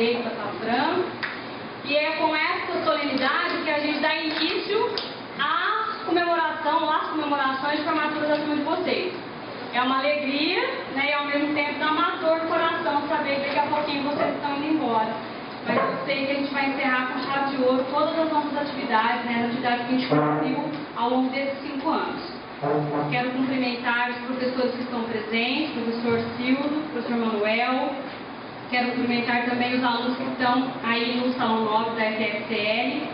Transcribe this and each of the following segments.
Direito da Pato Branco. E é com essa solenidade que a gente dá início às comemorações de formatura da turma de vocês. É uma alegria, né, e ao mesmo tempo dá uma dor no coração saber que daqui a pouquinho vocês estão indo embora. Mas eu sei que a gente vai encerrar com chave de ouro todas as nossas atividades, né, as atividades que a gente construiu ao longo desses 5 anos. Quero cumprimentar os professores que estão presentes, o professor Silvio, o professor Manuel. Quero cumprimentar também os alunos que estão aí no Salão 9 da FFCL,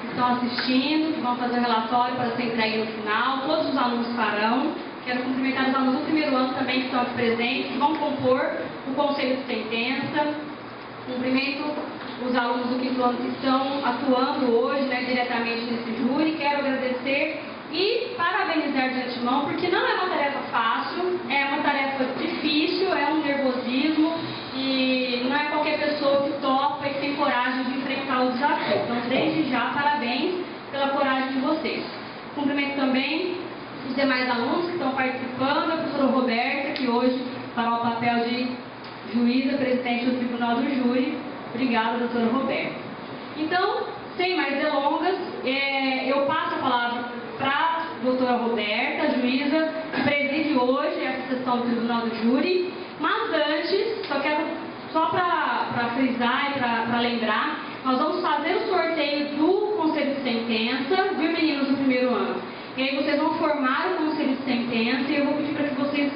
que estão assistindo, que vão fazer o relatório para ser entregue no final. Todos os alunos farão. Quero cumprimentar os alunos do primeiro ano também que estão aqui presentes, que vão compor o Conselho de Sentença. Cumprimento os alunos do quinto ano que estão atuando hoje, né, diretamente nesse júri. Quero agradecer e parabenizar de antemão, porque não é uma tarefa fácil, é uma tarefa difícil, é um nervosismo e não é qualquer pessoa que topa e que tem coragem de enfrentar o desafio. Então, desde já, parabéns pela coragem de vocês. Cumprimento também os demais alunos que estão participando, a professora Roberta, que hoje fará o papel de juíza, presidente do Tribunal do Júri. Obrigada, doutora Roberta. Então, sem mais delongas, eu passo a palavra para a doutora Roberta, juíza, que preside hoje essa sessão do Tribunal do Júri. Mas antes, só para frisar e para lembrar, nós vamos fazer o sorteio do Conselho de Sentença, viu, meninos do primeiro ano? E aí vocês vão formar o Conselho de Sentença e eu vou pedir para que vocês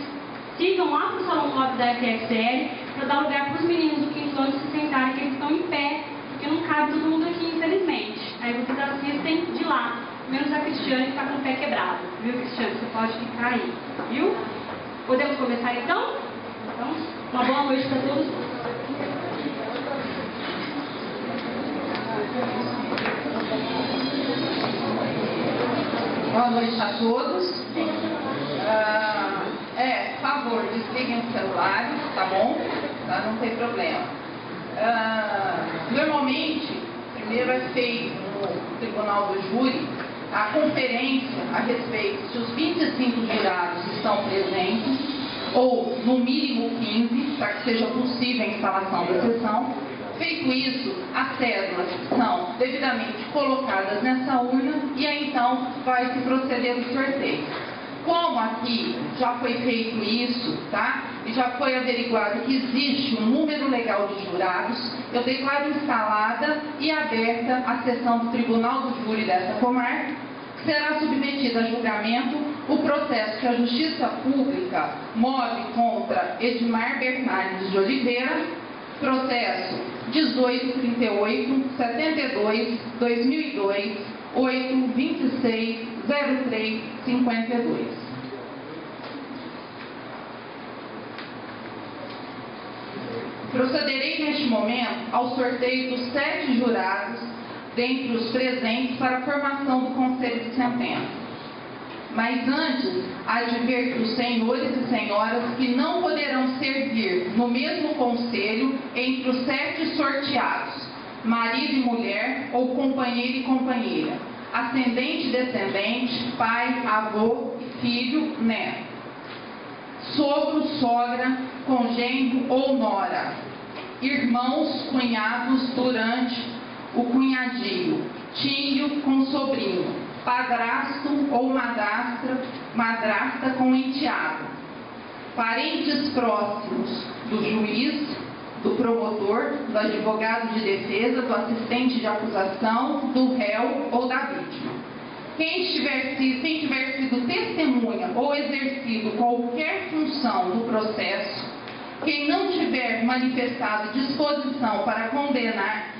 sigam lá para o Salão 9 da FFCL para dar lugar para os meninos do quinto ano se sentarem, que eles estão em pé, porque não cabe todo mundo aqui, infelizmente. Aí vocês assistem de lá, menos a Cristiane que está com o pé quebrado. Viu, Cristiane? Você pode ficar aí, viu? Podemos começar então? Então, uma boa noite para todos. Boa noite a todos. Por favor, desliguem os celulares, tá bom? Não tem problema. Normalmente, primeiro é feito no Tribunal do Júri a conferência a respeito se os 25 jurados estão presentes, ou no mínimo 15, para que seja possível a instalação da sessão. Feito isso, as cédulas são devidamente colocadas nessa urna e aí então vai se proceder o sorteio. Como aqui já foi feito isso, tá? E já foi averiguado que existe um número legal de jurados, eu declaro instalada e aberta a sessão do Tribunal do Júri dessa comarca. Será submetido a julgamento o processo que a Justiça Pública move contra Edmar Bernardes de Oliveira, processo 1838-72-2002, 826-03-52. Procederei neste momento ao sorteio dos 7 jurados dentre os presentes para a formação do Conselho de Sentença. Mas antes, adverto os senhores e senhoras que não poderão servir no mesmo conselho entre os 7 sorteados, marido e mulher ou companheiro e companheira, ascendente e descendente, pai, avô, filho, neto, sogro, sogra, congênero ou nora, irmãos, cunhados durante o cunhadio, tio com sobrinho, padrasto ou madrasta com enteado, parentes próximos do juiz, do promotor, do advogado de defesa, do assistente de acusação, do réu ou da vítima. Quem tiver sido testemunha ou exercido qualquer função do processo, quem não tiver manifestado disposição para condenar,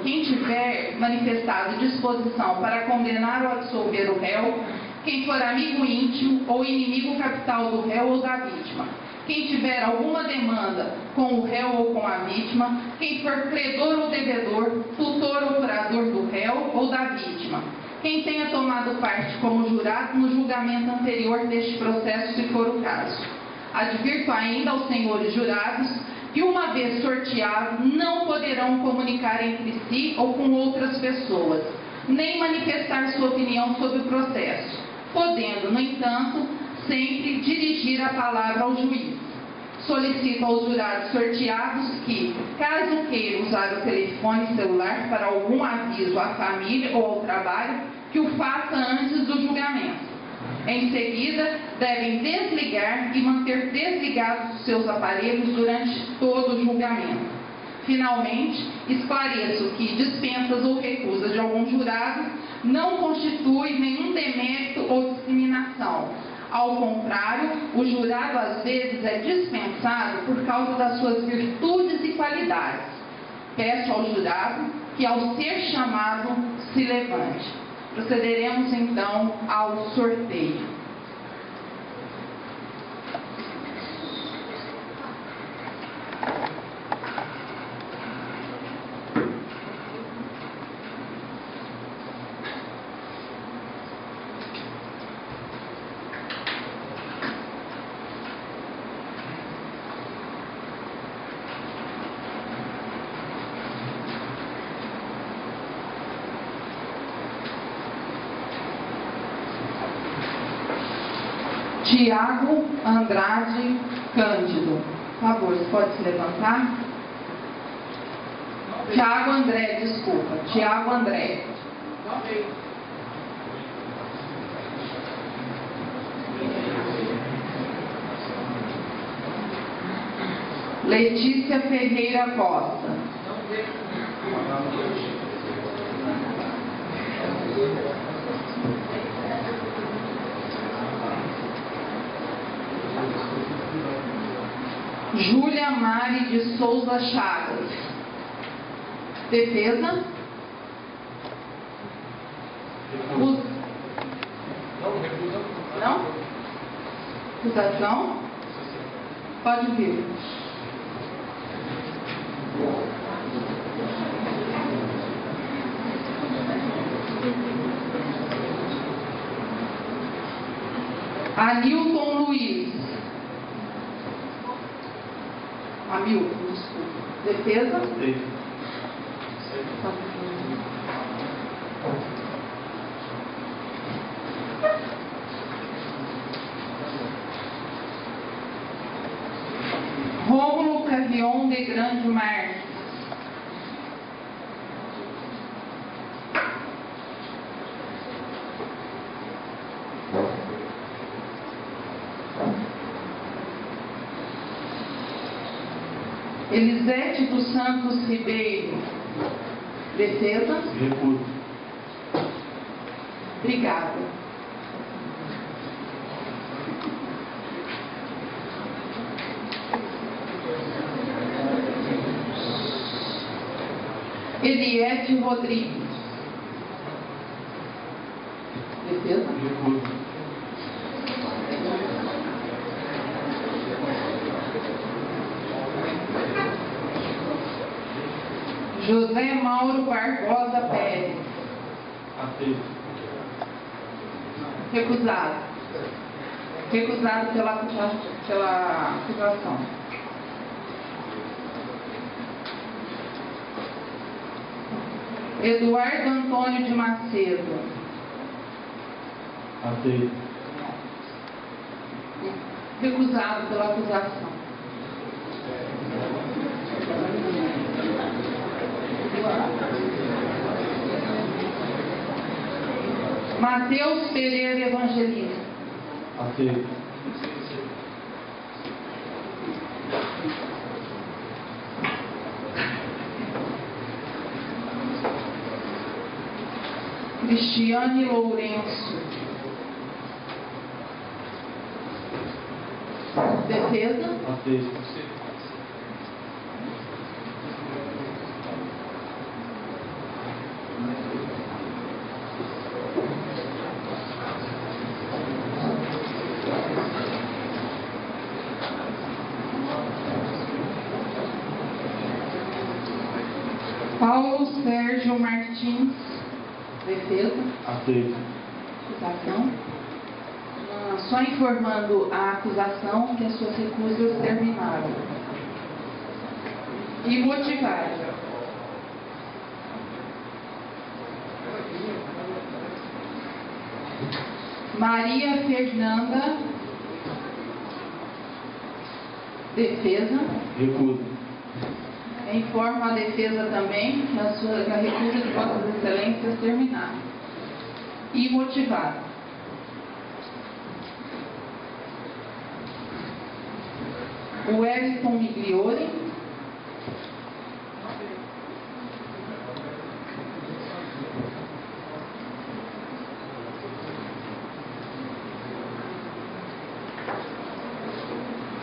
quem tiver manifestado disposição para condenar ou absolver o réu, quem for amigo íntimo ou inimigo capital do réu ou da vítima, quem tiver alguma demanda com o réu ou com a vítima, quem for credor ou devedor, tutor ou curador do réu ou da vítima, quem tenha tomado parte como jurado no julgamento anterior deste processo, se for o caso. Advirto ainda aos senhores jurados que, uma vez sorteados, não poderão comunicar entre si ou com outras pessoas, nem manifestar sua opinião sobre o processo, podendo, no entanto, sempre dirigir a palavra ao juiz. solicito aos jurados sorteados que, caso queiram usar o telefone celular para algum aviso à família ou ao trabalho, que o faça antes do julgamento. Em seguida, devem desligar e manter desligados os seus aparelhos durante todo o julgamento. Finalmente, esclareço que dispensas ou recusas de algum jurado não constitui nenhum demérito ou discriminação. Ao contrário, o jurado às vezes é dispensado por causa das suas virtudes e qualidades. Peço ao jurado que, ao ser chamado, se levante. Procederemos então ao sorteio. Tiago Andrade Cândido. Por favor, você pode se levantar? Tiago André, desculpa. Tiago André. Letícia Ferreira Costa. Júlia Mari de Souza Chagas. Defesa? Não? Acusação? Pode vir. Anilton Luiz. Hamilton, desculpa. Defesa? Rômulo Carrion de Grande Marques. Elisete dos Santos Ribeiro. Defesa? Recuso. Obrigada. Eliette Rodrigues. Defesa? Recuso. José Mauro Barbosa Pérez. Aceito. Recusado. Recusado pela acusação. Eduardo Antônio de Macedo. Aceito. Recusado pela acusação. Mateus Pereira Evangelista. Aceito. Cristiane Lourenço. Defesa? Aceito. Paulo Sérgio Martins. Defesa? Aceito. Acusação. Só informando a acusação que as suas recusas terminaram. E motivaram. Maria Fernanda Defesa. Recusa. Informo a defesa também que a recusa de Vossas Excelências terminada. E motivado. O Wellington Migliore.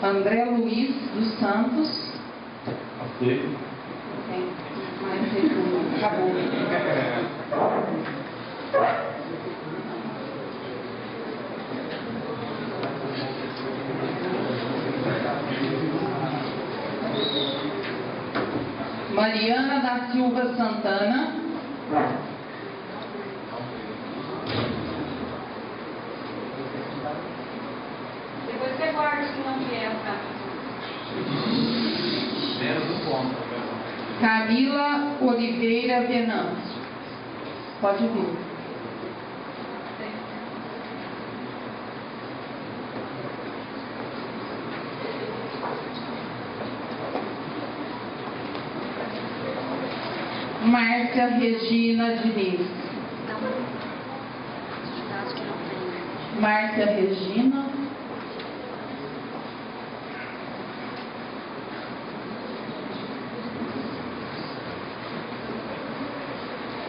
André Luiz dos Santos. Aceito. Tem mais recusa. Acabou. Mariana da Silva Santana. Depois você guarda se não vier, tá? Camila Oliveira Venâncio. Pode vir. Márcia Regina Diniz. Márcia Regina.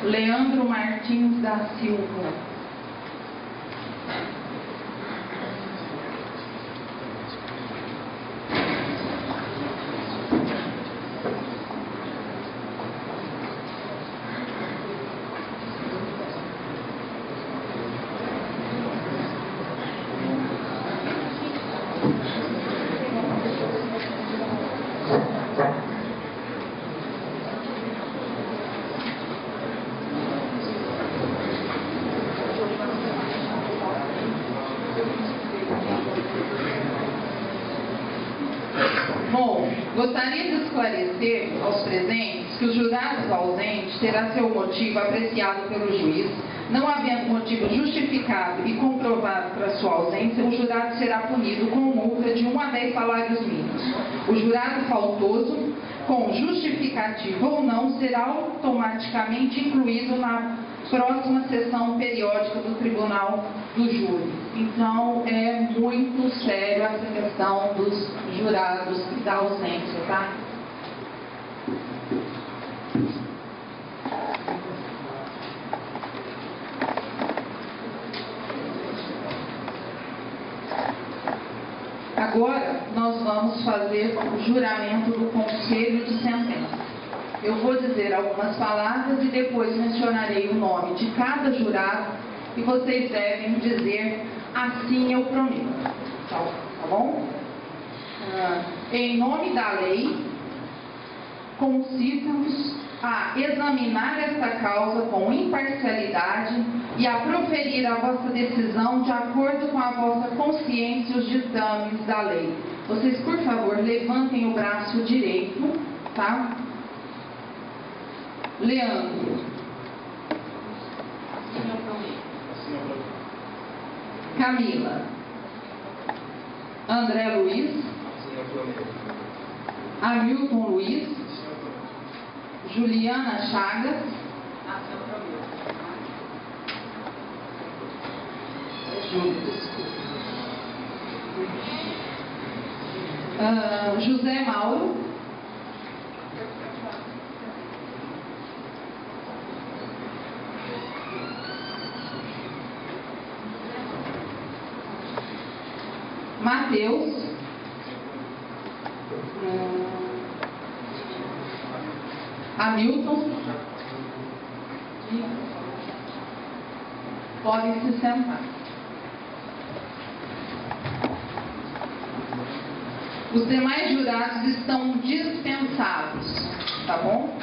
Leandro Martins da Silva. Bom, gostaria de esclarecer aos presentes que os jurados ausentes terá seu motivo apreciado pelo juiz. Não havendo motivo justificado e comprovado para sua ausência, o jurado será punido com multa de 1 a 10 salários mínimos. O jurado faltoso, com justificativa ou não, será automaticamente incluído na próxima sessão periódica do Tribunal do Júri. Então, é muito sério essa questão dos jurados e da ausência, tá? Agora, nós vamos fazer o juramento do Conselho de Sentença. Eu vou dizer algumas palavras e depois mencionarei o nome de cada jurado e vocês devem dizer assim eu prometo. Tá bom? Em nome da lei, consigo-vos a examinar esta causa com imparcialidade e a proferir a vossa decisão de acordo com a vossa consciência e os ditames da lei. Vocês, por favor, levantem o braço direito, tá? Leandro. Camila. André Luiz. Hamilton Luiz. Juliana Chagas. José Mauro. Mateus. Hamilton. Podem se sentar. Os demais jurados estão dispensados, tá bom?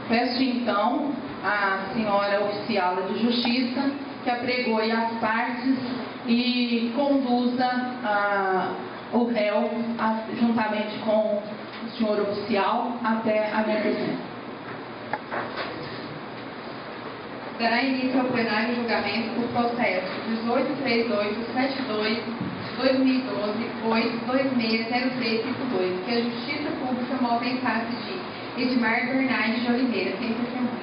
Peço então à senhora oficial de justiça que apregoe as partes e conduza o réu juntamente com o senhor oficial até a minha presença. dará início ao plenário julgamento do processo 1838-72-2012-8260352, que a Justiça Pública move em face de Edmar Bernardes de Oliveira, sem testemunha.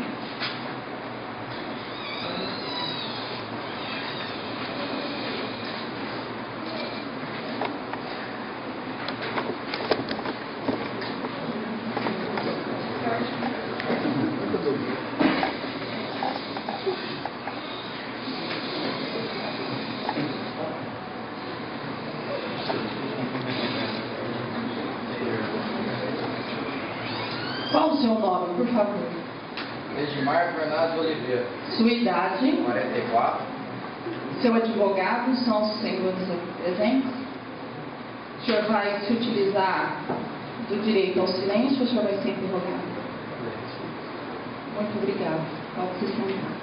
Qual o seu nome, por favor? Edmar Bernardes de Oliveira, Sua idade? 44. Seu advogado são os senhores aqui presentes? O senhor vai se utilizar do direito ao silêncio ou o senhor vai ser interrogado? Muito obrigada. Pode se sentar.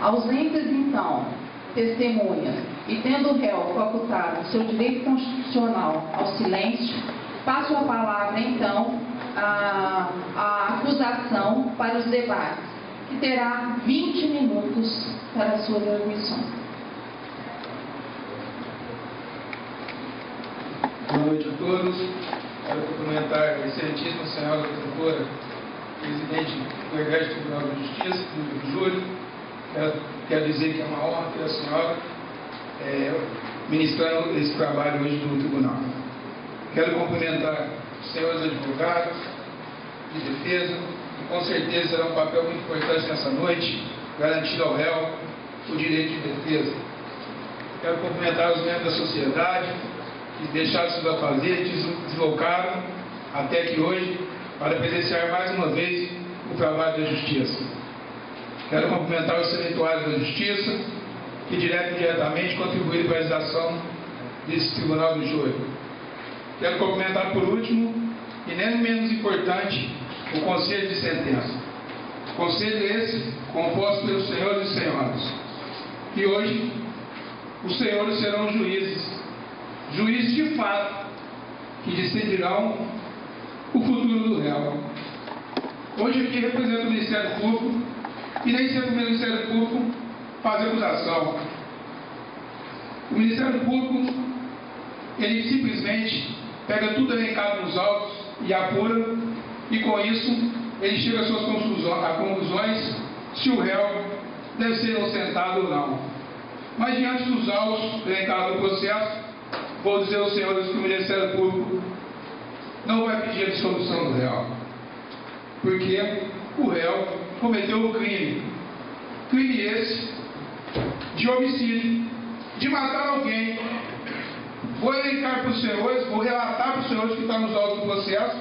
Ausentes, então, testemunhas, e tendo o réu facultado seu direito constitucional ao silêncio, passo a palavra, então, à acusação para os debates, que terá 20 minutos para as suas arguições. Boa noite a todos. Quero cumprimentar a excelentíssima senhora doutora, presidente do Egresso Tribunal de Justiça, do Júri. Quero dizer que é uma honra ter a senhora ministrando esse trabalho hoje no tribunal. Quero cumprimentar os senhores advogados de defesa, que com certeza será um papel muito importante nessa noite, garantir ao réu o direito de defesa. Quero cumprimentar os membros da sociedade, que deixaram seus afazeres, deslocaram até aqui hoje para presenciar mais uma vez o trabalho da Justiça. Quero cumprimentar os servidores da Justiça, que direto e indiretamente contribuíram para a realização desse Tribunal do Júri. Quero cumprimentar, por último, e nem menos importante, o Conselho de Sentença. Conselho esse composto pelos senhores e senhoras. E hoje, os senhores serão juízes de fato, que decidirão o futuro do réu. Hoje aqui represento o Ministério Público, e nem sempre o Ministério Público faz acusação. O Ministério Público, ele simplesmente pega tudo elencado nos autos e apura, e com isso ele chega às suas conclusões se o réu deve ser inocentado ou não. Mas diante dos autos elencados no processo, vou dizer aos senhores que o Ministério Público não vai pedir a dissolução do réu, porque o réu cometeu um crime esse de homicídio, de matar alguém. Vou elencar para os senhores, vou relatar para os senhores que estão nos autos do processo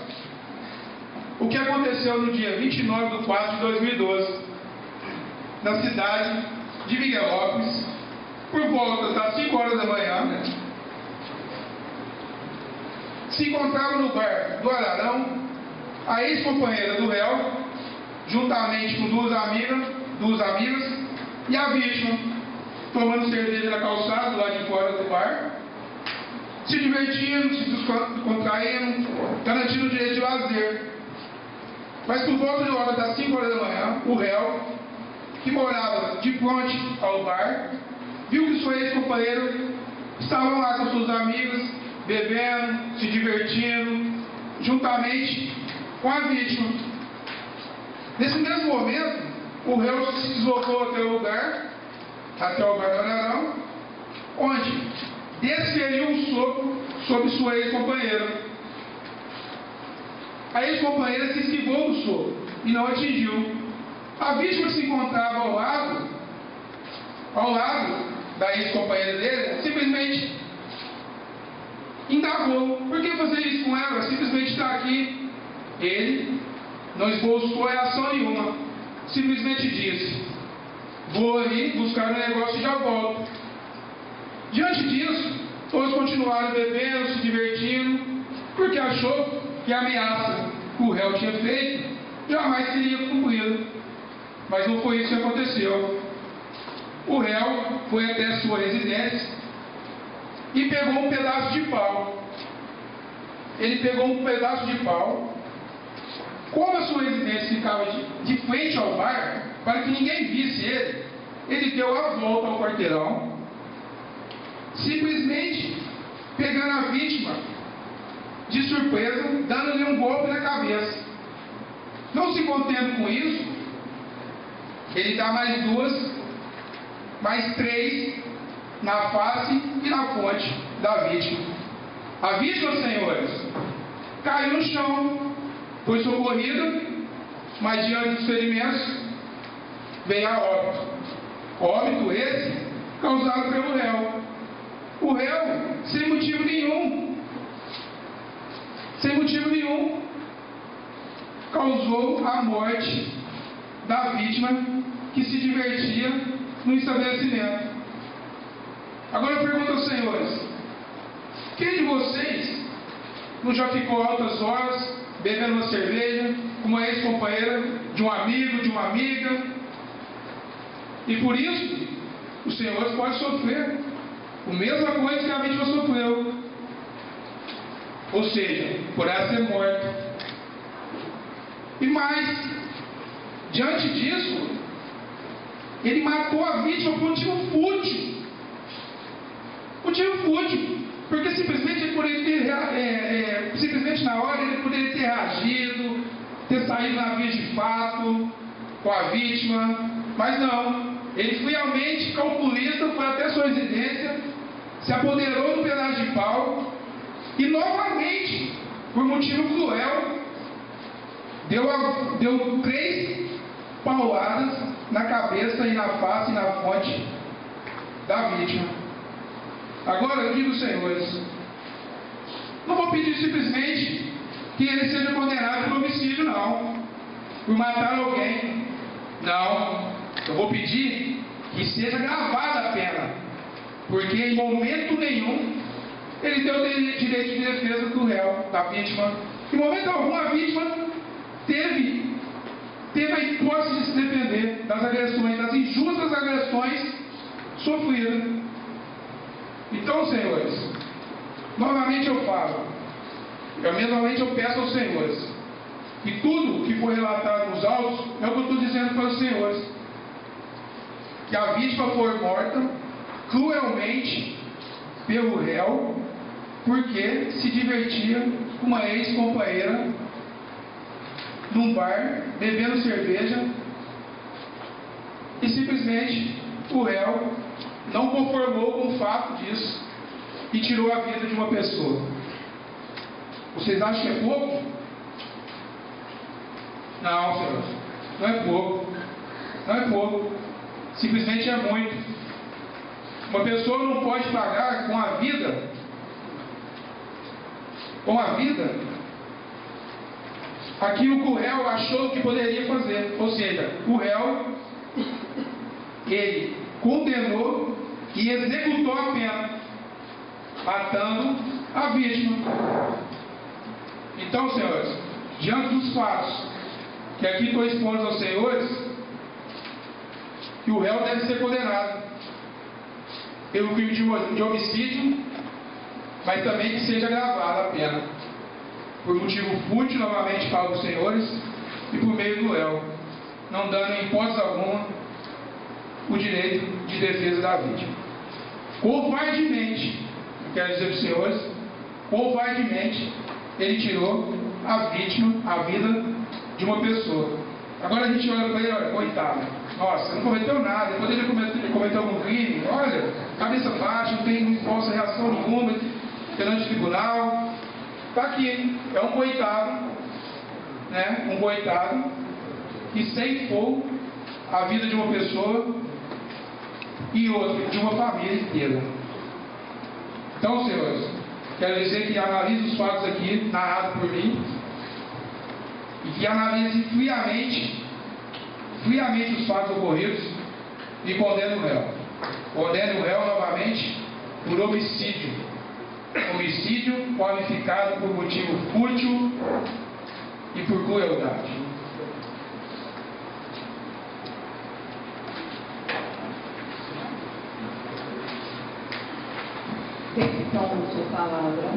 o que aconteceu no dia 29 de 4 de 2012, na cidade de Miguelópolis, por volta das 5 horas da manhã. Se encontrava no bar do Ararão a ex-companheira do réu, juntamente com duas amigas, e a vítima, tomando cerveja na calçada, lá de fora do bar, se divertindo, se descontraindo, garantindo o direito de lazer. Mas por volta de hora das 5 horas da manhã, o réu, que morava de frente ao bar, viu que sua ex-companheira estavam lá com suas amigas, bebendo, se divertindo, juntamente com a vítima. Nesse mesmo momento, o réu se deslocou até o bar do Ararão, onde desferiu um soco sobre sua ex-companheira. A ex-companheira se esquivou do soco e não atingiu. A vítima que se encontrava ao lado da ex-companheira dele, simplesmente indagou: por que fazer isso com ela? Simplesmente está aqui. Ele não esboçou reação nenhuma, simplesmente disse: vou ali buscar um negócio e já volto. Diante disso, todos continuaram bebendo, se divertindo, porque achou que a ameaça que o réu tinha feito jamais seria cumprida. Mas não foi isso que aconteceu. O réu foi até a sua residência e pegou um pedaço de pau. Ele pegou um pedaço de pau Como a sua residência ficava de frente ao bar, para que ninguém visse ele, ele deu a volta ao quarteirão, simplesmente pegando a vítima de surpresa, dando-lhe um golpe na cabeça. Não se contendo com isso, ele dá mais 2, mais 3 na face e na fonte da vítima. A vítima, senhores, caiu no chão, foi socorrida, mas diante dos ferimentos veio a óbito. Óbito esse causado pelo réu. O réu, sem motivo nenhum, causou a morte da vítima que se divertia no estabelecimento. Agora eu pergunto aos senhores: quem de vocês não já ficou altas horas bebendo uma cerveja com uma ex-companheira de um amigo, de uma amiga, e por isso os senhores podem sofrer a mesma coisa que a vítima sofreu, ou seja, por ela ser morta? E mais, diante disso, ele matou a vítima por motivo fútil. Motivo fútil, porque simplesmente ele poderia ter, simplesmente na hora ele poderia ter reagido, ter saído na via de fato com a vítima, mas não. Ele friamente, calculista, foi até sua residência, se apoderou do pedaço de pau e novamente, por motivo cruel, deu 3 pauladas na cabeça e na face e na fonte da vítima. Agora eu digo, senhores, não vou pedir simplesmente que ele seja condenado por homicídio, não, por matar alguém. Não, eu vou pedir que seja gravada a pena, porque em momento nenhum ele deu direito de defesa do réu, da vítima. Em momento algum a vítima teve a hipótese de se defender das agressões, das injustas agressões sofridas. Então, senhores, novamente eu falo, mesmamente eu peço aos senhores, que tudo que foi relatado nos autos é o que eu estou dizendo para os senhores, que a vítima foi morta cruelmente pelo réu, porque se divertia com uma ex-companheira num bar, bebendo cerveja, e simplesmente o réu não conformou com o fato disso e tirou a vida de uma pessoa. Vocês acham que é pouco? Não, senhor, não é pouco. Não é pouco. Simplesmente é muito. Uma pessoa não pode pagar com a vida aquilo que o réu achou que poderia fazer. Ou seja, o réu, ele condenou e executou a pena, matando a vítima. Então, senhores, diante dos fatos que aqui estou expondo aos senhores, que o réu deve ser condenado pelo crime de homicídio, mas também que seja gravada a pena, por motivo fútil, novamente falo aos senhores, e por meio do réu, não dando em hipótese alguma o direito de defesa da vítima. Covardemente, eu quero dizer para os senhores, covardemente, ele tirou a vítima, a vida de uma pessoa. Agora a gente olha para ele, olha, coitado, nossa, não cometeu nada, ele poderia cometer algum crime, olha, cabeça baixa, não tem falsa reação nenhuma perante o tribunal. Está aqui, é um coitado, né? Um coitado que ceifou a vida de uma pessoa e outra, de uma família inteira. Então, senhores, quero dizer que analise os fatos aqui, narrados por mim, e que analise friamente os fatos ocorridos e condene o réu. Condene o réu novamente por homicídio. Homicídio qualificado por motivo fútil e por crueldade. Repita a sua palavra.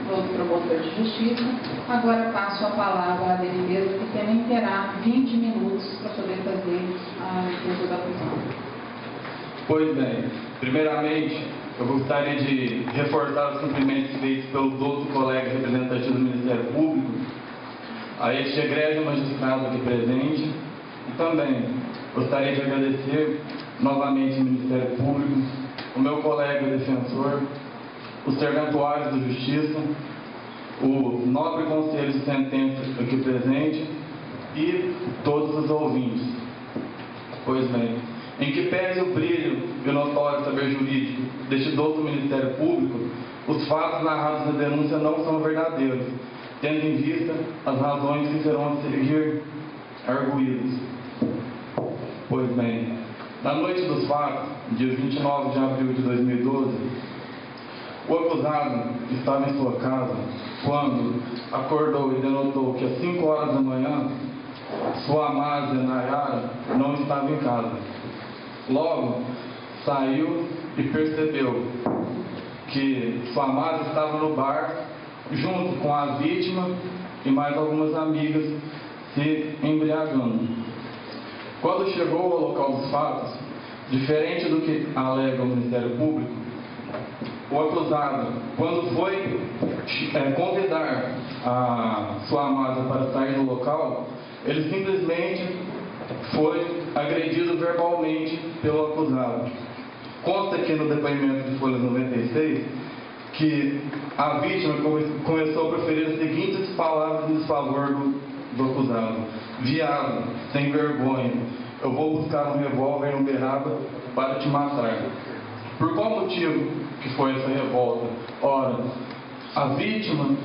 do promotor de justiça. Agora passo a palavra à defesa, que também terá 20 minutos para poder fazer a defesa da acusação. Pois bem, primeiramente, eu gostaria de reforçar os cumprimentos feitos pelos outros colegas representantes do Ministério Público, a este egrégio magistrado aqui presente, e também gostaria de agradecer novamente ao Ministério Público, o meu colega defensor, os serventuários da Justiça, o nobre Conselho de Sentença aqui presente e todos os ouvintes. Pois bem, em que pese o brilho e o notório saber jurídico deste douto Ministério Público, os fatos narrados na denúncia não são verdadeiros, tendo em vista as razões que serão a seguir arguídas. Pois bem, na noite dos fatos, dia 29 de abril de 2012, o acusado estava em sua casa quando acordou e denotou que às 5 horas da manhã sua amada Nayara não estava em casa. Logo, saiu e percebeu que sua amada estava no bar junto com a vítima e mais algumas amigas se embriagando. Quando chegou ao local dos fatos, diferente do que alega o Ministério Público, o acusado, quando foi convidar a sua amada para sair do local, ele simplesmente foi agredido verbalmente pelo acusado. Consta aqui no depoimento de folha 96 que a vítima começou a proferir as seguintes palavras em desfavor do acusado: viado, sem vergonha, eu vou buscar um revólver no Beraba para te matar. Por qual motivo que foi essa revolta? Ora, a vítima,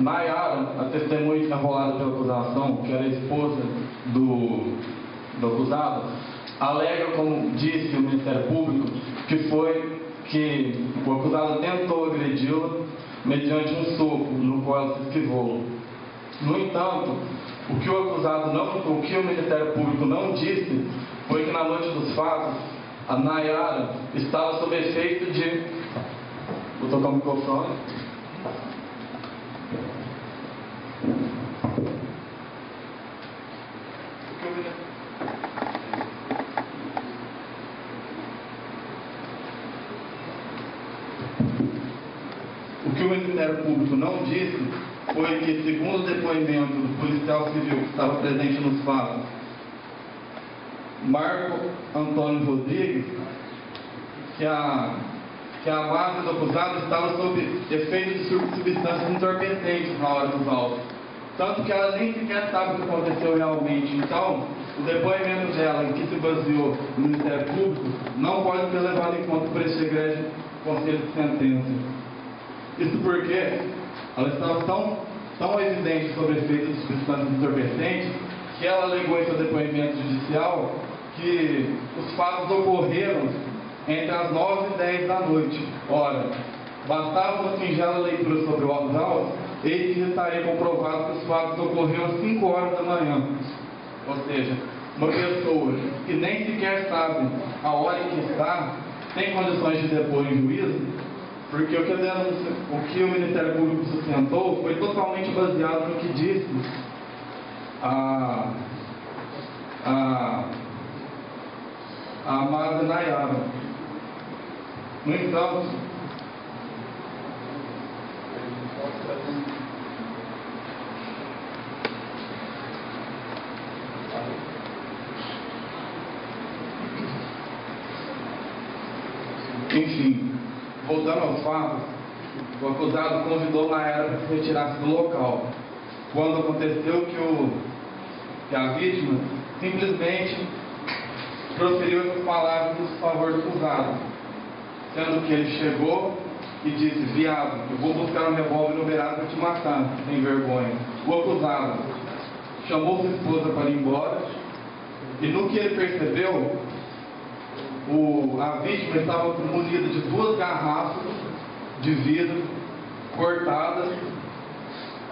Nayara, a testemunha enrolada pela acusação, que era a esposa do acusado, alega, como disse o Ministério Público, que foi que o acusado tentou agredi-la mediante um soco, no qual ela se esquivou. No entanto, o que o Ministério Público não disse foi que na noite dos fatos, a Nayara estava sob efeito de... Vou tocar o microfone. O que o Ministério Público não disse foi que, segundo o depoimento do policial civil que estava presente nos fatos, Marco Antônio Rodrigues, que a amada do acusado estava sob efeito de substâncias entorpecentes na hora dos autos. Tanto que ela nem sequer sabe o que aconteceu realmente. Então, o depoimento dela, em que se baseou no Ministério Público, não pode ser levado em conta por este egrégio Conselho de Sentença. Isso porque ela estava tão evidente sobre efeito de substâncias entorpecentes que ela alegou em seu depoimento judicial que os fatos ocorreram entre as 9 e 10 da noite. Ora, bastava uma singela leitura sobre o autos, eis que estaria comprovado que os fatos ocorreram às 5 horas da manhã. Ou seja, uma pessoa que nem sequer sabe a hora em que está, tem condições de depor em juízo, porque o que o Ministério Público sustentou foi totalmente baseado no que disse a amada Nayara. No entanto, enfim, voltando aos fatos, o acusado convidou Nayara para se retirasse do local, quando aconteceu que a vítima simplesmente proferiu essas palavras em favor do acusado, sendo que ele chegou e disse: viado, eu vou buscar um revólver no Beraba para te matar, sem vergonha. O acusado chamou sua esposa para ir embora, e no que ele percebeu, a vítima estava munida de 2 garrafas de vidro cortadas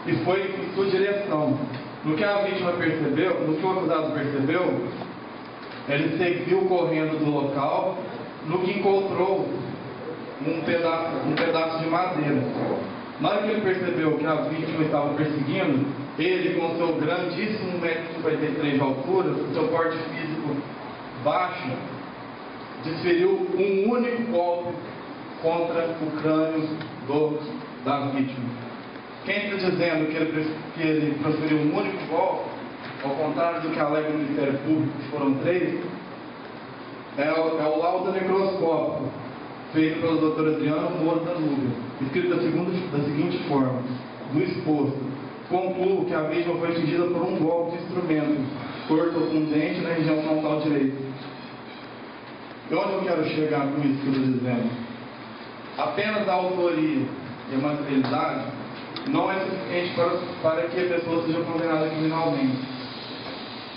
e foi em sua direção. No que a vítima percebeu, no que o acusado percebeu, ele seguiu correndo do local, no que encontrou um pedaço de madeira. Na hora que ele percebeu que a vítima estava perseguindo, ele, com seu grandíssimo 1,53 m de altura, seu porte físico baixo, desferiu um único golpe contra o crânio da vítima. Quem está dizendo que ele proferiu um único golpe, ao contrário do que alega o Ministério Público, que foram 3, é o laudo necroscópico, feito pelo Dr. Adriano Moura Danúbio, escrito da seguinte forma: do exposto, concluo que a vítima foi atingida por um golpe de instrumento, corto ou com dente na região frontal direita. E onde eu quero chegar com isso que eu estou dizendo? Apenas a autoria e a materialidade não é suficiente para que a pessoa seja condenada criminalmente.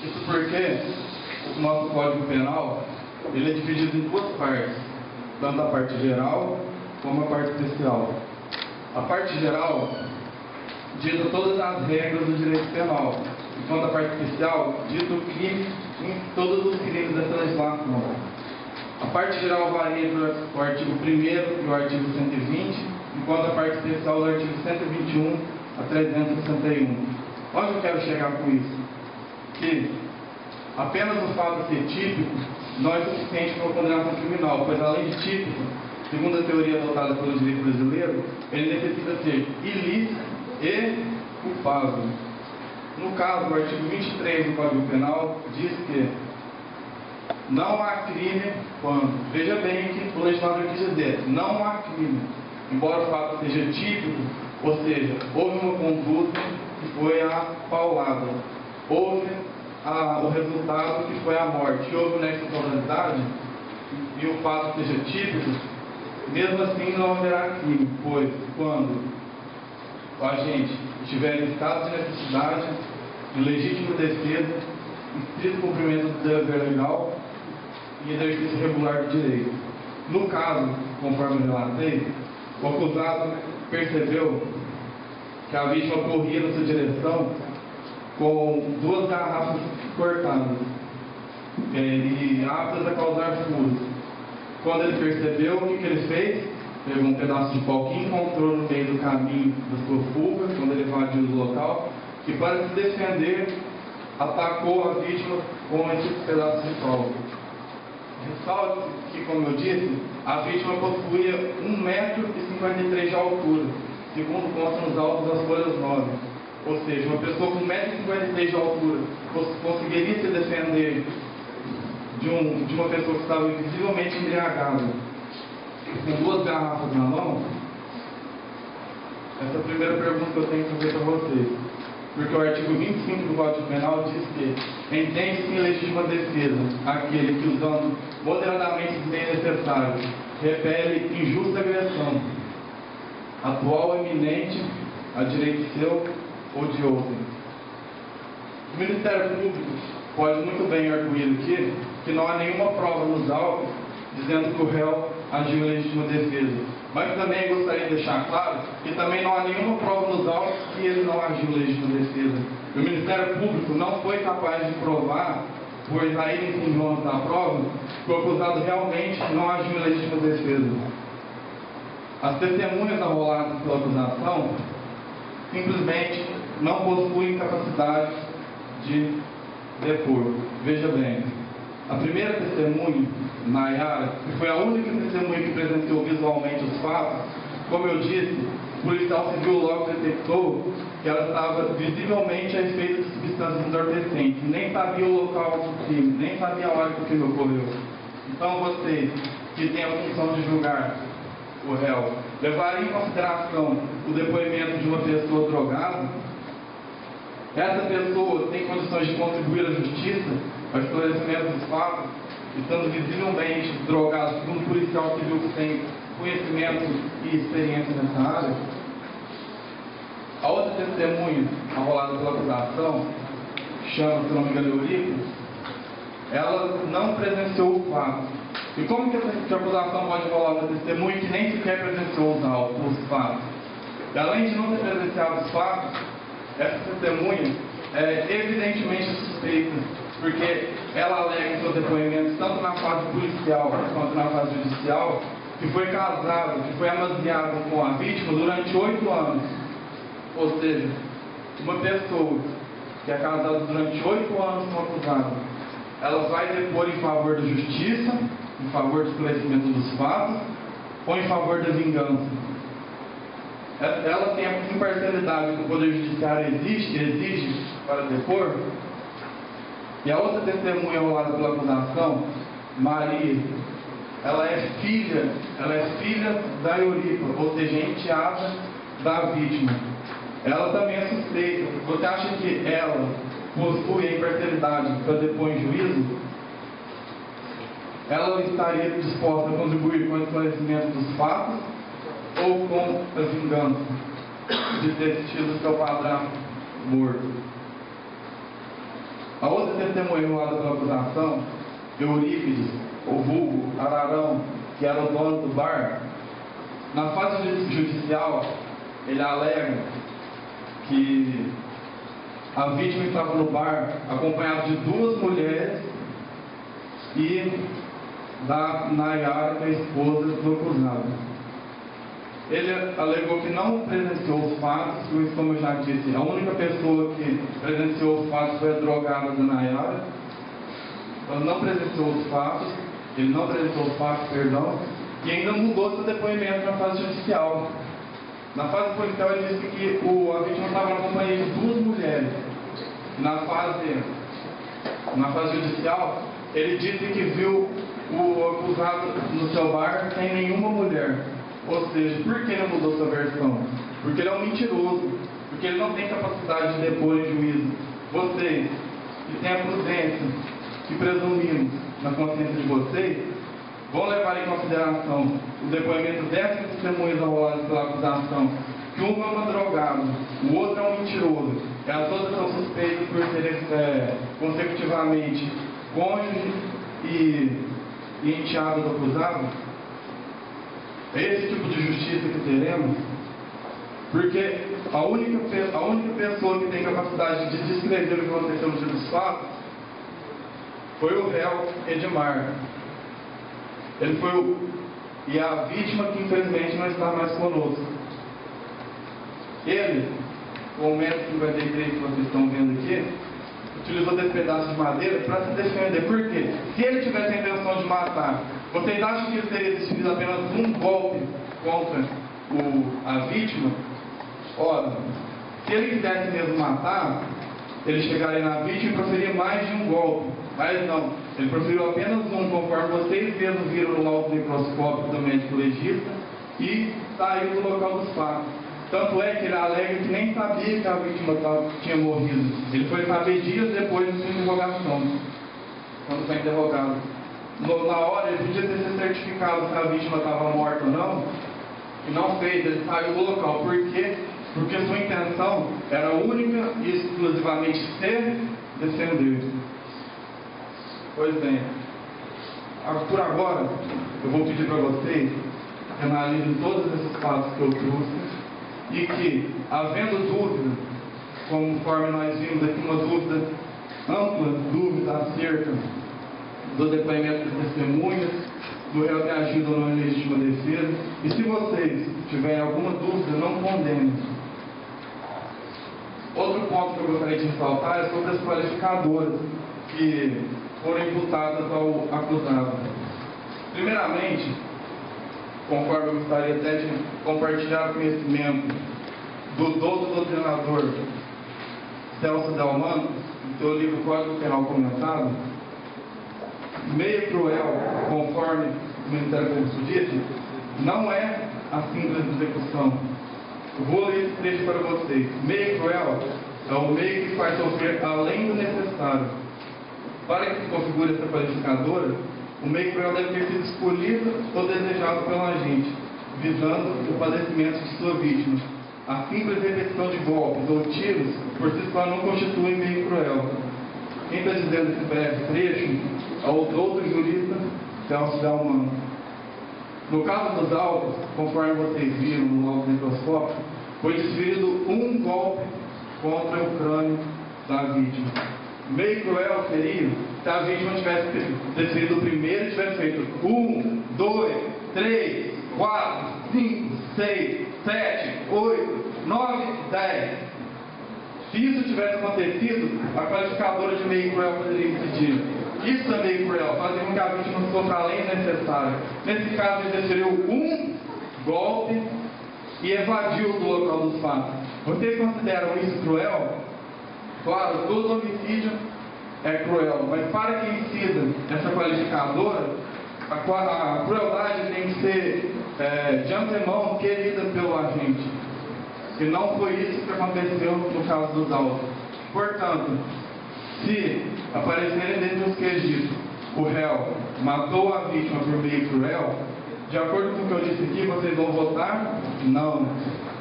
Isso porque o nosso Código Penal ele é dividido em 2 partes, tanto a parte geral como a parte especial. A parte geral dita todas as regras do direito penal, enquanto a parte especial dita o crime em todos os crimes dessa legislação. A parte geral varia entre o artigo 1º e o artigo 120, enquanto a parte especial do artigo 121 a 361. Onde eu quero chegar com isso? Que apenas o fato de ser típico não é suficiente para a condenação criminal, pois além de típico, segundo a teoria adotada pelo direito brasileiro, ele necessita ser ilícito e culpável. No caso, o artigo 23 do Código Penal diz que não há crime quando, veja bem que o legislador quis dizer, não há crime, embora o fato seja típico, ou seja, houve uma conduta que foi a paulada, houve o resultado que foi a morte, houve nexo de causalidade, e o fato seja típico, mesmo assim não haverá crime, pois quando o agente estiver em estado de necessidade, em legítima defesa, em estrito cumprimento do dever legal e exercício regular do direito. No caso, conforme eu relatei, o acusado percebeu que a vítima corria na sua direção com 2 garrafas cortadas e aptas a causar furos. Quando ele percebeu, o que ele fez? Pegou um pedaço de pau que encontrou no meio do caminho da sua fuga, quando ele invadiu o local, e para se defender, atacou a vítima com esse pedaço de pau. Ressalto que, como eu disse, a vítima possuía 1,53 m de altura, segundo consta nos autos das folhas 9. Ou seja, uma pessoa com 1,53 m de altura conseguiria se defender de uma pessoa que estava visivelmente embriagada, com 2 garrafas na mão? Essa é a primeira pergunta que eu tenho que fazer para vocês. Porque o artigo 25 do Código Penal diz que entende-se em legítima defesa aquele que, usando moderadamente os meios necessários, repele injusta agressão, atual ou iminente, a direito seu ou de outrem. O Ministério Público pode muito bem arguir aqui que não há nenhuma prova nos autos dizendo que o réu agiu em legítima defesa. Mas também gostaria de deixar claro que também não há nenhuma prova nos autos que ele não agiu em legítima defesa. O Ministério Público não foi capaz de provar, pois aí em cima da prova, que o acusado realmente não agiu em legítima defesa. As testemunhas arroladas pela acusação simplesmente não possuem capacidade de depor. Veja bem, a primeira testemunha, Nayara, que foi a única testemunha que presenciou visualmente os fatos, como eu disse, o policial civil logo detectou que ela estava visivelmente a efeito de substâncias entorpecentes, nem sabia o local do crime, nem sabia a hora que o crime ocorreu. Então vocês, que têm a função de julgar o réu, levarem em consideração o depoimento de uma pessoa drogada? Essa pessoa tem condições de contribuir à justiça, ao esclarecimento dos fatos, estando visivelmente drogado, segundo um policial civil que tem conhecimento e experiência nessa área? A outra testemunha, arrolada pela acusação, chama-se, se não me engano, Eurico, ela não presenciou o fato. E como que a acusação pode rolar uma testemunha que nem sequer presenciou os fatos? E além de não ter presenciado os fatos, essa testemunha é evidentemente suspeita, porque ela alega em seus depoimentos, tanto na fase policial quanto na fase judicial, que foi casado, que foi amasiado com a vítima durante 8 anos. Ou seja, uma pessoa que é casada durante 8 anos com o acusado, ela vai depor em favor da justiça, em favor do esclarecimento dos fatos, ou em favor da vingança. Ela tem a imparcialidade que o Poder Judiciário exige para depor. E a outra testemunha enrolada pela acusação, Maria, ela é filha da Euripa, ou seja, enteada da vítima. Ela também é suspeita. Você acha que ela possui a imparcialidade para depor em juízo? Ela estaria disposta a contribuir com o esclarecimento dos fatos ou com a vingança de ter tido seu padrasto morto? A outra testemunha enrolada pela acusação, Eurípides, o vulgo Ararão, que era o dono do bar, na fase judicial, ele alega que a vítima estava no bar acompanhada de 2 mulheres e da Nayara, que é a esposa do acusado. Ele alegou que não presenciou os fatos, pois, como eu já disse, a única pessoa que presenciou os fatos foi a drogada da Nayara. Ela não presenciou os fatos, ele não presenciou os fatos, perdão, e ainda mudou seu depoimento na fase judicial. Na fase policial ele disse que a vítima estava na companhia de 2 mulheres. Na fase judicial, ele disse que viu o acusado no seu bar sem nenhuma mulher. Ou seja, por que ele mudou sua versão? Porque ele é um mentiroso, porque ele não tem capacidade de depor em juízo. Vocês, que têm a prudência, que presumimos na consciência de vocês, vão levar em consideração o depoimento dessas testemunhas enroladas pela acusação, que um é uma drogada, o outro é um mentiroso, elas todas são suspeitas por serem consecutivamente cônjuge e enteado do acusado. É esse tipo de justiça que teremos, porque a única pessoa que tem capacidade de descrever o que aconteceu no dia dos fatos foi o réu Edmar. Ele foi e a vítima que infelizmente não está mais conosco. Ele, com o método 53 que vocês estão vendo aqui, utilizou desse pedaço de madeira para se defender. Por quê? Se ele tivesse a intenção de matar, vocês acham que ele teria desferido apenas um golpe contra a vítima? Ora, se ele quisesse mesmo matar, ele chegaria na vítima e proferiria mais de um golpe. Mas não, ele proferiu apenas um, conforme vocês mesmos viram no laudo microscópico do médico legista, e saiu do local dos fatos. Tanto é que ele alega que nem sabia que a vítima tinha morrido. Ele foi saber dias depois da sua interrogação, quando foi interrogado. Na hora, ele podia ter se certificado se a vítima estava morta ou não, e não fez, ele saiu do local. Por quê? Porque sua intenção era única e exclusivamente se defender. Pois bem, por agora, eu vou pedir para vocês que analisem todos esses fatos que eu trouxe e que, havendo dúvida, conforme nós vimos aqui, uma dúvida, ampla dúvida acerca do depoimento das testemunhas, do réu ter agido ou não em legítima defesa, e se vocês tiverem alguma dúvida, não condenem. Outro ponto que eu gostaria de ressaltar é sobre as qualificadoras que foram imputadas ao acusado. Primeiramente, conforme eu gostaria até de compartilhar o conhecimento do doutrinador Celso Delmanto, no seu livro Código Penal Comentado, meio cruel, conforme o Ministério Público disse, não é a simples execução. Eu vou ler esse trecho para vocês. Meio cruel é o meio que faz sofrer além do necessário. Para que se configure essa qualificadora, o meio cruel deve ter sido escolhido ou desejado pelo agente, visando o padecimento de sua vítima. A simples repetição de golpes ou tiros, por si só, não constitui meio cruel. Quem está dizendo esse breve trecho é o doutor jurista Celso Delmanto. No caso dos autos, conforme vocês viram no laudo microscópico, foi desferido um golpe contra o crânio da vítima. Meio cruel seria se a vítima tivesse desferido o primeiro e tivesse feito 1, 2, 3, 4, 5, 6, 7, 8, 9, 10. Se isso tivesse acontecido, a qualificadora de meio cruel poderia incidir. Isso é meio cruel, fazer com que a vítima sofra além do necessário. Nesse caso, ele desferiu um golpe e evadiu do local dos fatos. Vocês consideram isso cruel? Claro, todo homicídio é cruel, mas para que incida essa qualificadora, a crueldade tem que ser de antemão querida pelo agente. E não foi isso que aconteceu no caso dos autos. Portanto, se aparecerem dentro dos quesitos, o réu matou a vítima por meio cruel, de acordo com o que eu disse aqui, vocês vão votar? Não.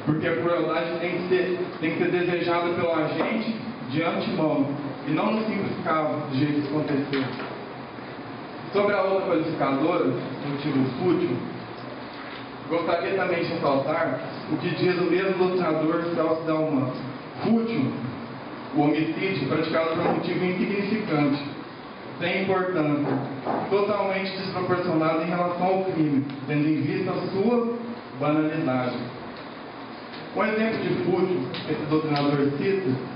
Porque a crueldade tem que ser desejada pelo agente de antemão, e não no simples caso, do jeito que aconteceu. Sobre a outra qualificadora, motivo fútil, gostaria também de ressaltar o que diz o mesmo doutrinador Celso Dalman. Fútil, o homicídio praticado por um motivo insignificante, sem importância, totalmente desproporcionado em relação ao crime, tendo em vista a sua banalidade. Um exemplo de fútil que esse doutrinador cita,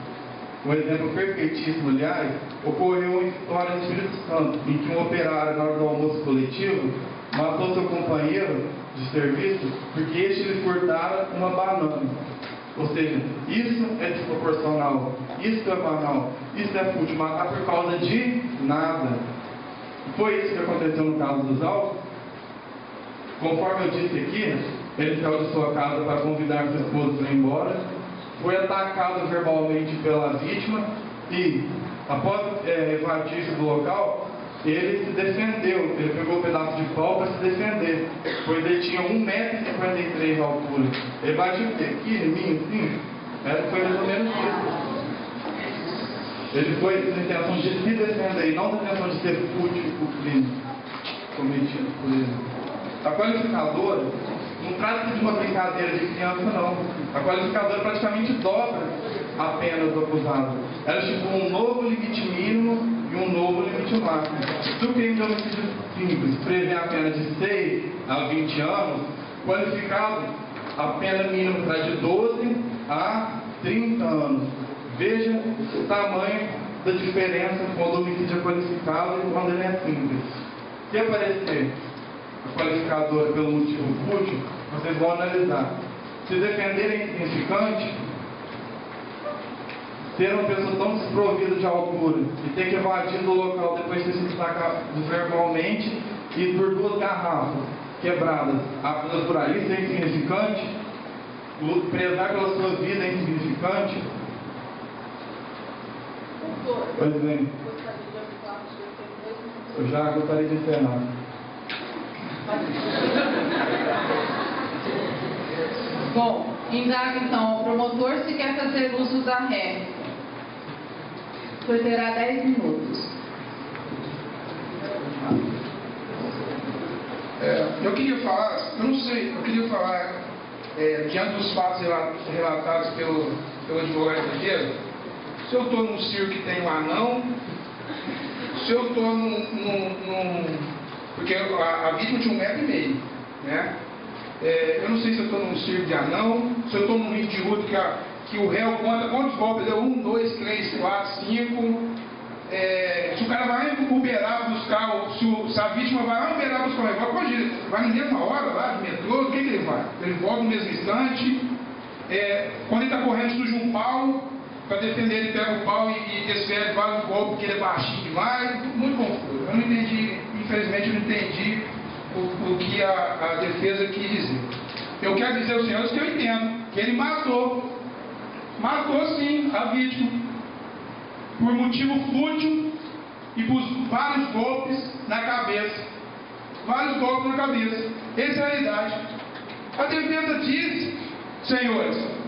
um exemplo perfeitíssimo, aliás, ocorreu em História do Espírito Santo, em que um operário, na hora do almoço coletivo, matou seu companheiro de serviço porque este lhe furtara uma banana. Ou seja, isso é desproporcional, isso é banal, isso é fútil, matar por causa de nada. Foi isso que aconteceu no caso dos autos. Conforme eu disse aqui, ele saiu de sua casa para convidar sua esposa para ir embora, foi atacado verbalmente pela vítima e, após evadir-se do local, ele se defendeu. Ele pegou um pedaço de pau para se defender, pois ele tinha 1,53 m de altura. Ele bateu aqui em mim, assim, foi mais ou menos isso. Ele foi na intenção de se defender e não na intenção de ser fútil o crime cometido por ele. A qualificadora não trata-se de uma brincadeira de criança, não. A qualificadora praticamente dobra a pena do acusado. Ela estipula um novo limite mínimo e um novo limite máximo. Se o crime de homicídio simples prevê a pena de 6 a 20 anos, qualificado, a pena mínima será de 12 a 30 anos. Veja o tamanho da diferença quando o homicídio é qualificado e quando ele é simples. Se aparecer a qualificadora pelo motivo fútil, vocês vão analisar. Se defender é insignificante, ter uma pessoa tão desprovida de altura e ter que evadir do local depois de ter sido atacado verbalmente e por 2 garrafas quebradas apenas por aí, isso é insignificante. Prezar pela sua vida é insignificante. Pois bem, eu já gostaria de encerrar. Bom, indaga então ao promotor se quer fazer uso da ré. O senhor terá 10 minutos. Eu queria falar, diante dos fatos relatados pelo advogado de defesa, se eu estou num circo que tem um anão, se eu estou porque a vítima tinha 1,5 m, né? Eu não sei se eu estou num circo de anão, se eu estou num ringue de luta que o réu conta quantos golpes deu, 1, 2, 3, 4, 5. Se o cara vai em Uberaba buscar, se a vítima vai lá em Uberaba buscar o revólver, ele vai na mesma hora lá de metrô, o que ele vai? Ele volta no mesmo instante. Quando ele está correndo, surge um pau, para defender ele pega o pau e desfere vários golpes porque ele é baixinho demais, muito confuso. Eu não entendi, infelizmente eu não entendi o que a defesa quis dizer. Eu quero dizer aos senhores que eu entendo, que ele matou sim a vítima, por motivo fútil e por vários golpes na cabeça. Essa é a realidade. A defesa diz, senhores,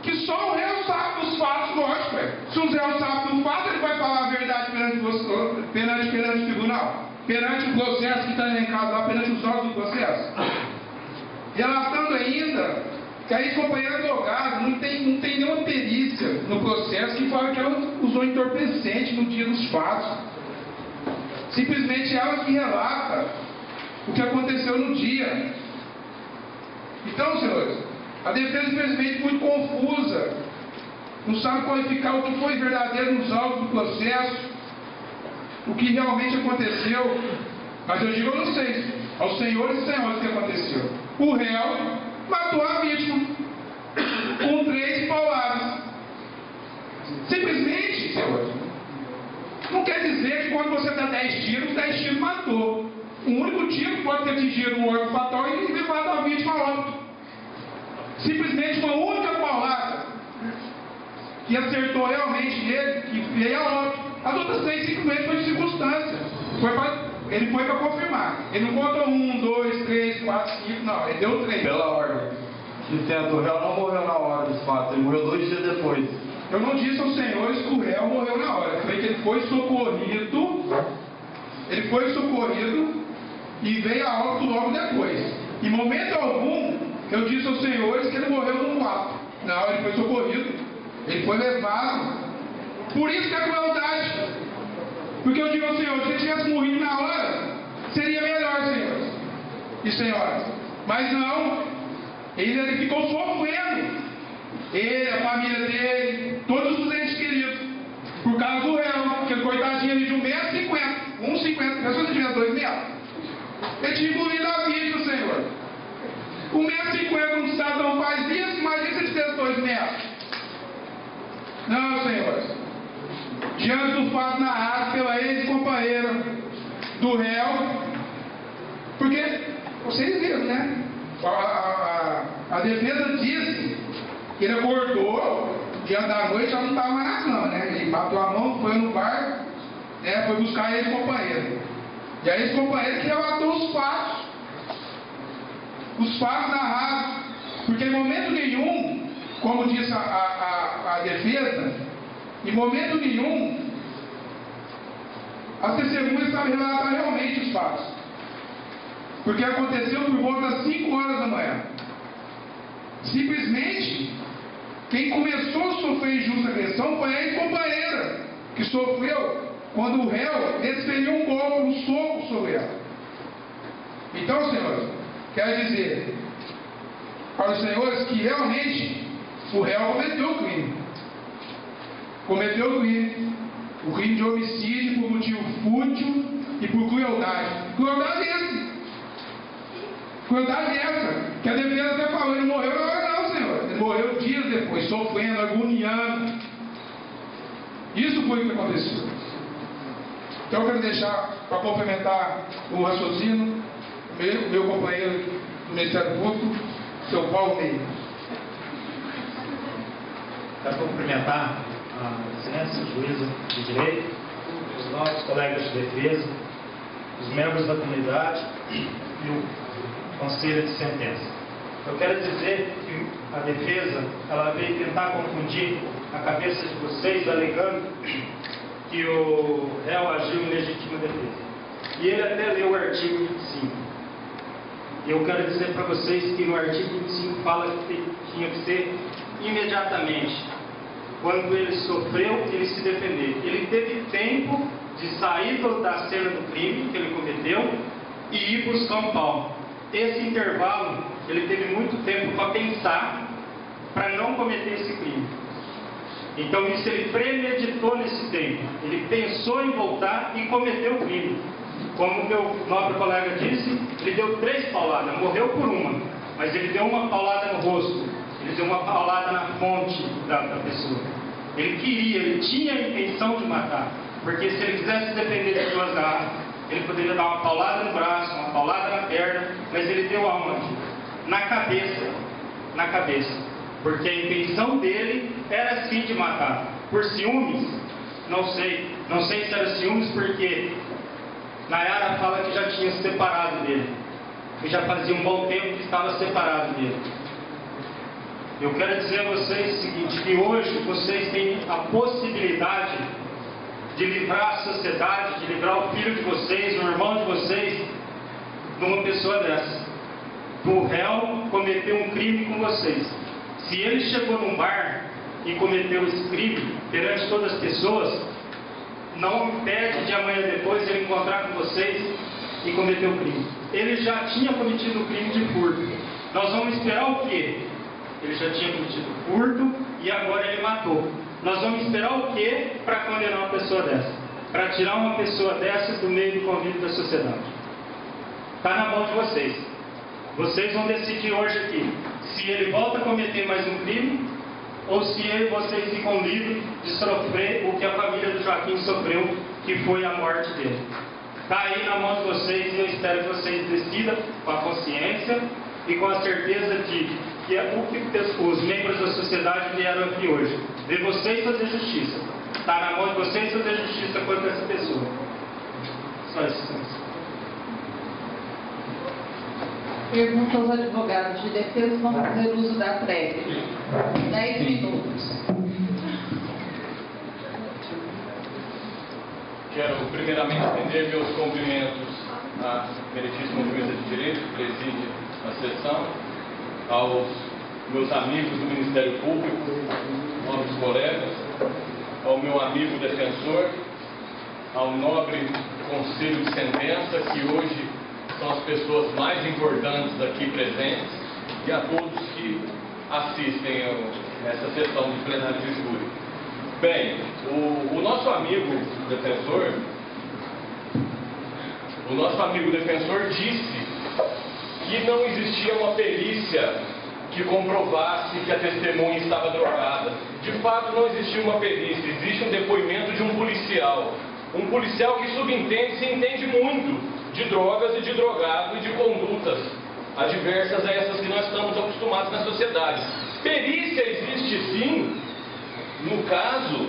que só o réu sabe dos fatos, lógico. Se o réu sabe do fato, ele vai falar a verdade perante o tribunal, perante o processo que está elencado lá, perante os órgãos do processo. Relatando ainda que a ex-companheira advogada não tem nenhuma perícia no processo que fala que ela usou entorpecente no dia dos fatos. Simplesmente ela que relata o que aconteceu. aconteceu no dia. Então, senhores, a defesa, infelizmente, muito confusa, não sabe qualificar o que foi verdadeiro nos autos do processo, o que realmente aconteceu. Mas eu digo a vocês, aos senhores e senhoras, o que aconteceu. O réu matou a vítima com 3 pauladas. Simplesmente, senhores, não quer dizer que quando você dá 10 tiros matou. O único tiro pode ter atingido um órgão fatal e levado a vítima a óbito. Simplesmente uma única paulada que acertou realmente nele, que veio a óbito. As outras 3 simplesmente foi de circunstância. Ele foi para confirmar. Ele não contou 1, 2, 3, 4, 5, não. Ele deu 3. Pela ordem. Licença, o réu não morreu na hora dos fatos, ele morreu 2 dias depois. Eu não disse aos senhores que o réu morreu na hora. Eu falei que ele foi socorrido. Ele foi socorrido e veio a óbito logo depois. Em momento algum, eu disse aos senhores que ele morreu no ato. Não, ele foi socorrido. Ele foi levado. Por isso que é crueldade. Porque eu digo aos senhores, se ele tivesse morrido na hora, seria melhor, senhores e senhoras. Mas não. Ele ficou sofrendo. Ele, a família dele, todos os entes queridos. Por causa do réu. Porque ele, coitadinho, ali de 1,50 m. 1,50 m. Se ele tivesse 2 metros, ele tinha incluído a vida, senhor. 1,50 m um cidadão faz isso, imagina se ele tivesse 2 metros. Não, senhores. Diante do fato narrado pela ex-companheira do réu, porque vocês viram, né? A defesa disse que ele acordou diante da noite, já não estava mais na cama, né? Ele bateu a mão, foi no bar, né? Foi buscar a ex-companheira. E a ex-companheira que relatou os fatos narrados, porque em momento nenhum, como disse a defesa, em momento nenhum, as testemunhas sabem relatar realmente os fatos. Porque aconteceu por volta das 5 horas da manhã. Simplesmente, quem começou a sofrer injusta agressão foi a ex-companheira, que sofreu quando o réu desferiu um golpe, um soco sobre ela. Então, senhores, quero dizer para os senhores que realmente o réu cometeu o crime. Cometeu o crime de homicídio por motivo fútil e por crueldade. Crueldade essa, que a defesa até falou, ele morreu na hora não, senhor. Ele morreu dias depois, sofrendo, agoniando. Isso foi o que aconteceu. Então eu quero deixar, para complementar o raciocínio, meu companheiro do Ministério Público, seu Paulo Meira. Quero cumprimentar a excelência juíza de direito, os nossos colegas de defesa, os membros da comunidade e o conselho de sentença. Eu quero dizer que a defesa, ela veio tentar confundir a cabeça de vocês, alegando que o réu agiu em legítima defesa. E ele até leu o artigo 25. E eu quero dizer para vocês que no artigo 25 fala que tinha que ser imediatamente. Quando ele sofreu, ele se defender. Ele teve tempo de sair da cena do crime que ele cometeu e ir buscar um pau. Esse intervalo, ele teve muito tempo para pensar, para não cometer esse crime. Então isso ele premeditou nesse tempo. Ele pensou em voltar e cometeu o crime. Como o meu nobre colega disse, ele deu 3 pauladas, morreu por uma, mas ele deu uma paulada no rosto, ele deu uma paulada na fonte da pessoa. Ele tinha a intenção de matar, porque se ele quisesse defender de 2 armas, ele poderia dar uma paulada no braço, uma paulada na perna, mas ele deu aonde? Na cabeça, porque a intenção dele era sim de matar. Por ciúmes? Não sei se era ciúmes porque Nayara fala que já tinha se separado dele, que já fazia um bom tempo que estava separado dele. Eu quero dizer a vocês o seguinte, que hoje vocês têm a possibilidade de livrar a sociedade, de livrar o filho de vocês, o irmão de vocês, de uma pessoa dessa. O réu cometeu um crime com vocês. Se ele chegou num bar e cometeu esse crime perante todas as pessoas, não impede de amanhã depois ele encontrar com vocês e cometeu o crime. Ele já tinha cometido o crime de furto. Nós vamos esperar o quê? Ele já tinha cometido furto e agora ele matou. Nós vamos esperar o quê para condenar uma pessoa dessa? Para tirar uma pessoa dessa do meio do convívio da sociedade? Está na mão de vocês. Vocês vão decidir hoje aqui se ele volta a cometer mais um crime ou se vocês ficam livres de sofrer o que a família do Joaquim sofreu, que foi a morte dele. Está aí na mão de vocês e eu espero que vocês decidam com a consciência e com a certeza de que é o que os membros da sociedade vieram aqui hoje. Ver vocês fazer justiça. Está na mão de vocês fazer justiça contra essa pessoa. Só isso. Pergunta aos advogados de defesa vão fazer uso da prévia. 10 minutos. Quero primeiramente estender meus cumprimentos à meritíssima juíza de direito que preside a sessão, aos meus amigos do Ministério Público, nobres colegas, ao meu amigo defensor, ao nobre Conselho de Sentença, que hoje são as pessoas mais importantes aqui presentes, e a todos que assistem a essa sessão de plenário de júri. Bem, o nosso amigo defensor disse que não existia uma perícia que comprovasse que a testemunha estava drogada. De fato, não existia uma perícia, existe um depoimento de um policial que subentende, se entende muito de drogas e de drogado e de condutas adversas a essas que nós estamos acostumados na sociedade. Perícia existe sim, no caso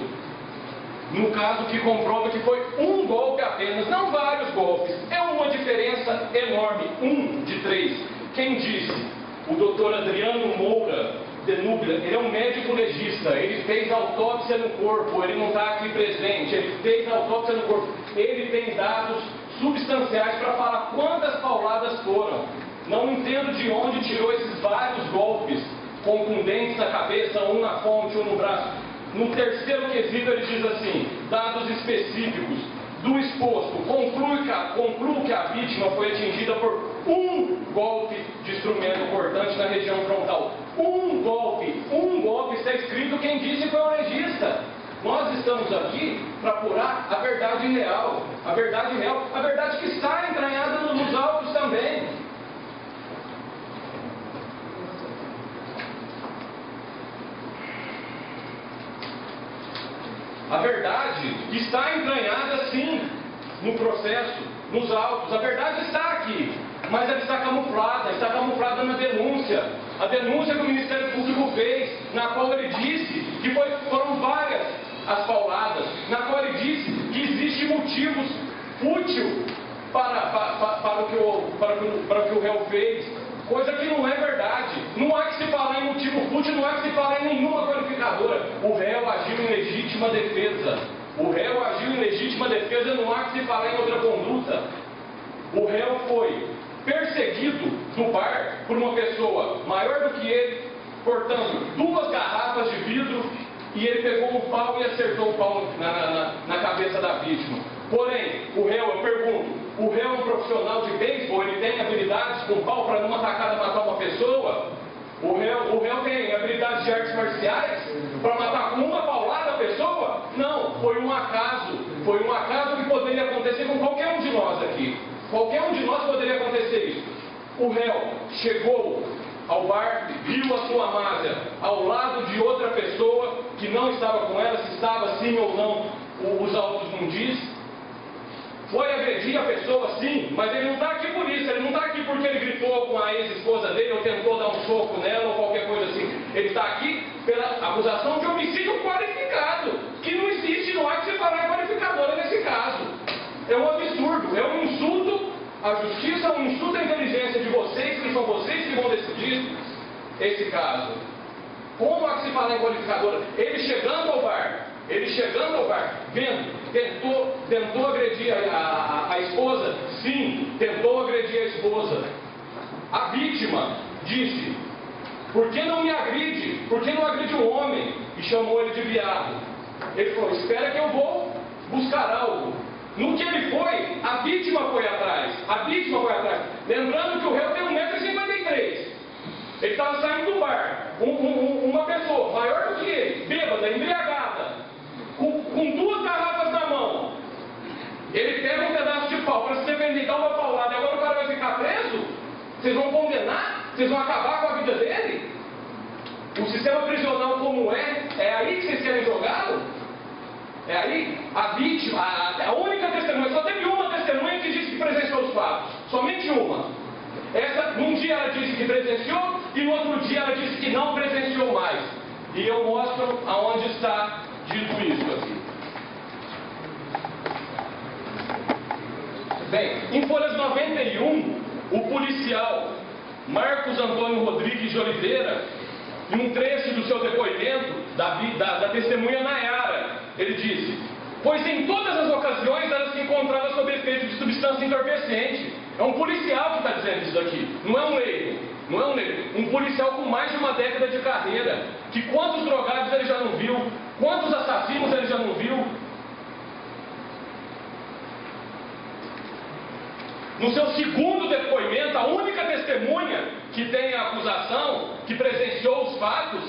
que comprova que foi um golpe apenas, não vários golpes. É uma diferença enorme, 1 de 3. Quem disse? O doutor Adriano Moura de Núbia, ele é um médico legista, ele fez autópsia no corpo, ele não está aqui presente, ele fez autópsia no corpo, ele tem dados substanciais para falar quantas pauladas foram. Não entendo de onde tirou esses vários golpes contundentes na cabeça, um na fonte, um no braço. No terceiro quesito ele diz assim, dados específicos do exposto, concluo que a vítima foi atingida por um golpe de instrumento cortante na região frontal. Um golpe, está escrito, quem disse foi o legista. Nós estamos aqui para apurar a verdade real, a verdade que está entranhada nos autos também. A verdade está entranhada, sim, no processo, nos autos. A verdade está aqui, mas ela está camuflada na denúncia. A denúncia que o Ministério Público fez, na qual ele disse que foram várias as pauladas, na qual ele disse que existem motivos úteis para o que o réu fez, coisa que não é verdade. Não há que se falar em motivo fútil, não há que se falar em nenhuma qualificadora. O réu agiu em legítima defesa. Não há que se falar em outra conduta. O réu foi perseguido no bar por uma pessoa maior do que ele, cortando 2 garrafas de vidro, e ele pegou um pau e acertou o pau na cabeça da vítima. Porém, o réu, eu pergunto, o réu é um profissional de beisebol, ele tem habilidades com pau para numa tacada matar uma pessoa? O réu tem habilidades de artes marciais para matar com uma paulada a pessoa? Não, foi um acaso que poderia acontecer com qualquer um de nós aqui. Qualquer um de nós poderia acontecer isso. O réu chegou ao bar, viu a sua amada ao lado de outra pessoa que não estava com ela, se estava sim ou não, os autos não diz. Foi agredir a pessoa sim, mas ele não está aqui por isso, ele não está aqui porque ele gritou com a ex-esposa dele ou tentou dar um soco nela ou qualquer coisa assim. Ele está aqui pela acusação de homicídio qualificado, que não existe, não há que se falar em qualificadora nesse caso. É um absurdo, é um insulto à justiça, é um insulto à inteligência de vocês, que são vocês que vão decidir esse caso. Como há que se falar em qualificadora? Ele chegando ao bar, vendo, tentou agredir a esposa? Sim, tentou agredir a esposa. A vítima disse, por que não me agride? Por que não agride um homem? E chamou ele de viado. Ele falou, espera que eu vou buscar algo. No que ele foi, a vítima foi atrás. A vítima foi atrás. Lembrando que o réu tem 1,53 m. Ele estava saindo do bar. Uma pessoa maior do que ele, bêbada, embriagada, com 2 garrafas na mão. Ele pega um pedaço de pau para se defender e dar uma paulada. E agora o cara vai ficar preso? Vocês vão condenar? Vocês vão acabar com a vida dele? O sistema prisional como é aí que vocês querem jogá-lo? É aí? A vítima, a única testemunha, só teve uma testemunha que disse que presenciou os fatos. Somente uma. Num dia ela disse que presenciou e no outro dia ela disse que não presenciou mais. E eu mostro aonde está dito isso aqui. Bem, em folhas 91, o policial Marcos Antônio Rodrigues de Oliveira, em um trecho do seu depoimento, da testemunha Nayara, ele disse: pois em todas as ocasiões ela se encontrava sob efeito de substância entorpecente. É um policial que está dizendo isso aqui, não é um leigo, não é um leigo. Um policial com mais de uma década de carreira, que quantos drogados ele já não viu, quantos assassinos ele já não viu. No seu segundo depoimento, a única testemunha que tem a acusação, que presenciou os fatos,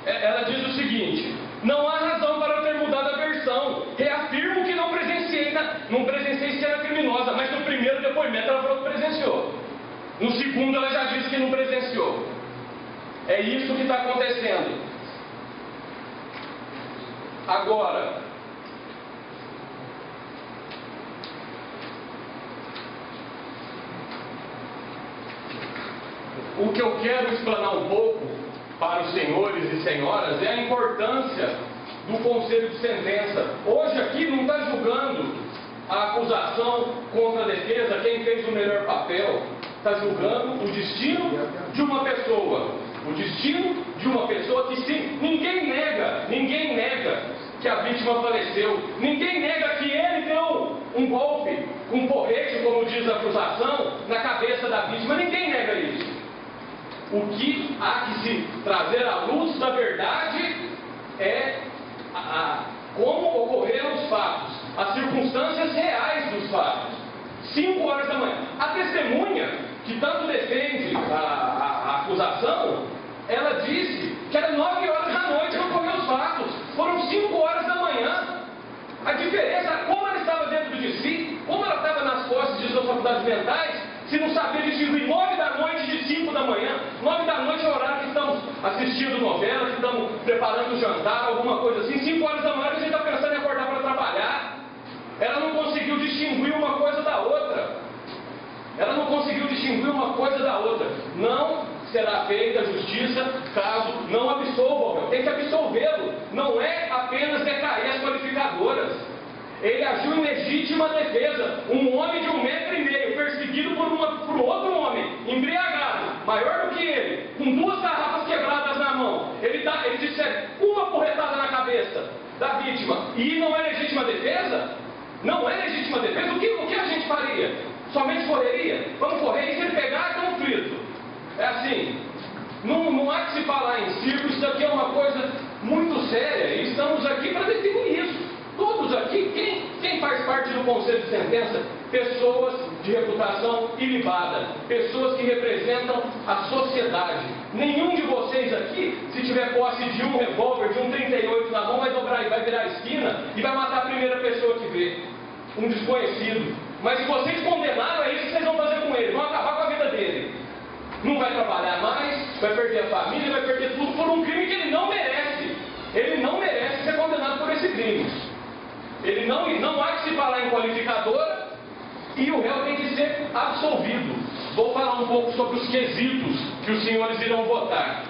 ela diz o seguinte: não há razão para eu ter mudado a versão. Reafirmo que não presenciei cena criminosa, mas no primeiro depoimento ela falou que presenciou. No segundo ela já disse que não presenciou. É isso que está acontecendo. Agora, o que eu quero explanar um pouco para os senhores e senhoras é a importância do conselho de sentença. Hoje aqui não está julgando a acusação contra a defesa, quem fez o melhor papel. Está julgando o destino de uma pessoa. O destino de uma pessoa que sim, ninguém nega que a vítima faleceu. Ninguém nega que ele deu um golpe, um porrete, como diz a acusação, na cabeça da vítima. Ninguém nega isso. O que há que se trazer à luz da verdade é como ocorreram os fatos, as circunstâncias reais dos fatos. 5 horas da manhã. A testemunha, que tanto defende a acusação, ela disse que era 9 horas da noite que ocorreram os fatos. Foram 5 horas da manhã. A diferença, como ela estava dentro de si, como ela estava nas posses de suas faculdades mentais, se não sabia distinguir 9 da noite de 5 da manhã. 9 da noite é o horário que estamos assistindo novela, que estamos preparando o jantar, alguma coisa assim. 5 horas da manhã a gente está pensando em acordar para trabalhar. Ela não conseguiu distinguir uma coisa da outra. Ela não conseguiu distinguir uma coisa da outra. Não será feita justiça caso não absolva. Tem que absolvê-lo. Não é apenas decair as qualificadoras. Ele agiu em legítima defesa. Um homem de 1,5 m, perseguido por outro homem, embriagado, maior do que ele, com 2 garrafas quebradas na mão. Ele disse uma porretada na cabeça da vítima. E não é legítima defesa? Não é legítima defesa? O que a gente faria? Somente correria? Vamos correr e se ele pegar, é conflito. É assim. Não há que se falar em circo. Isso aqui é uma coisa muito séria. E estamos aqui para definir isso. Todos aqui, quem faz parte do conselho de sentença? Pessoas de reputação ilibada, pessoas que representam a sociedade. Nenhum de vocês aqui, se tiver posse de um revólver, de um 38 na mão, vai dobrar e vai virar a esquina e vai matar a primeira pessoa que vê, um desconhecido. Mas se vocês condenaram, é isso que vocês vão fazer com ele, vão acabar com a vida dele. Não vai trabalhar mais, vai perder a família, vai perder tudo por um crime que ele não merece. Ele não merece ser condenado por esse crime. Ele não há que se falar em qualificadora e o réu tem que ser absolvido. Vou falar um pouco sobre os quesitos que os senhores irão votar.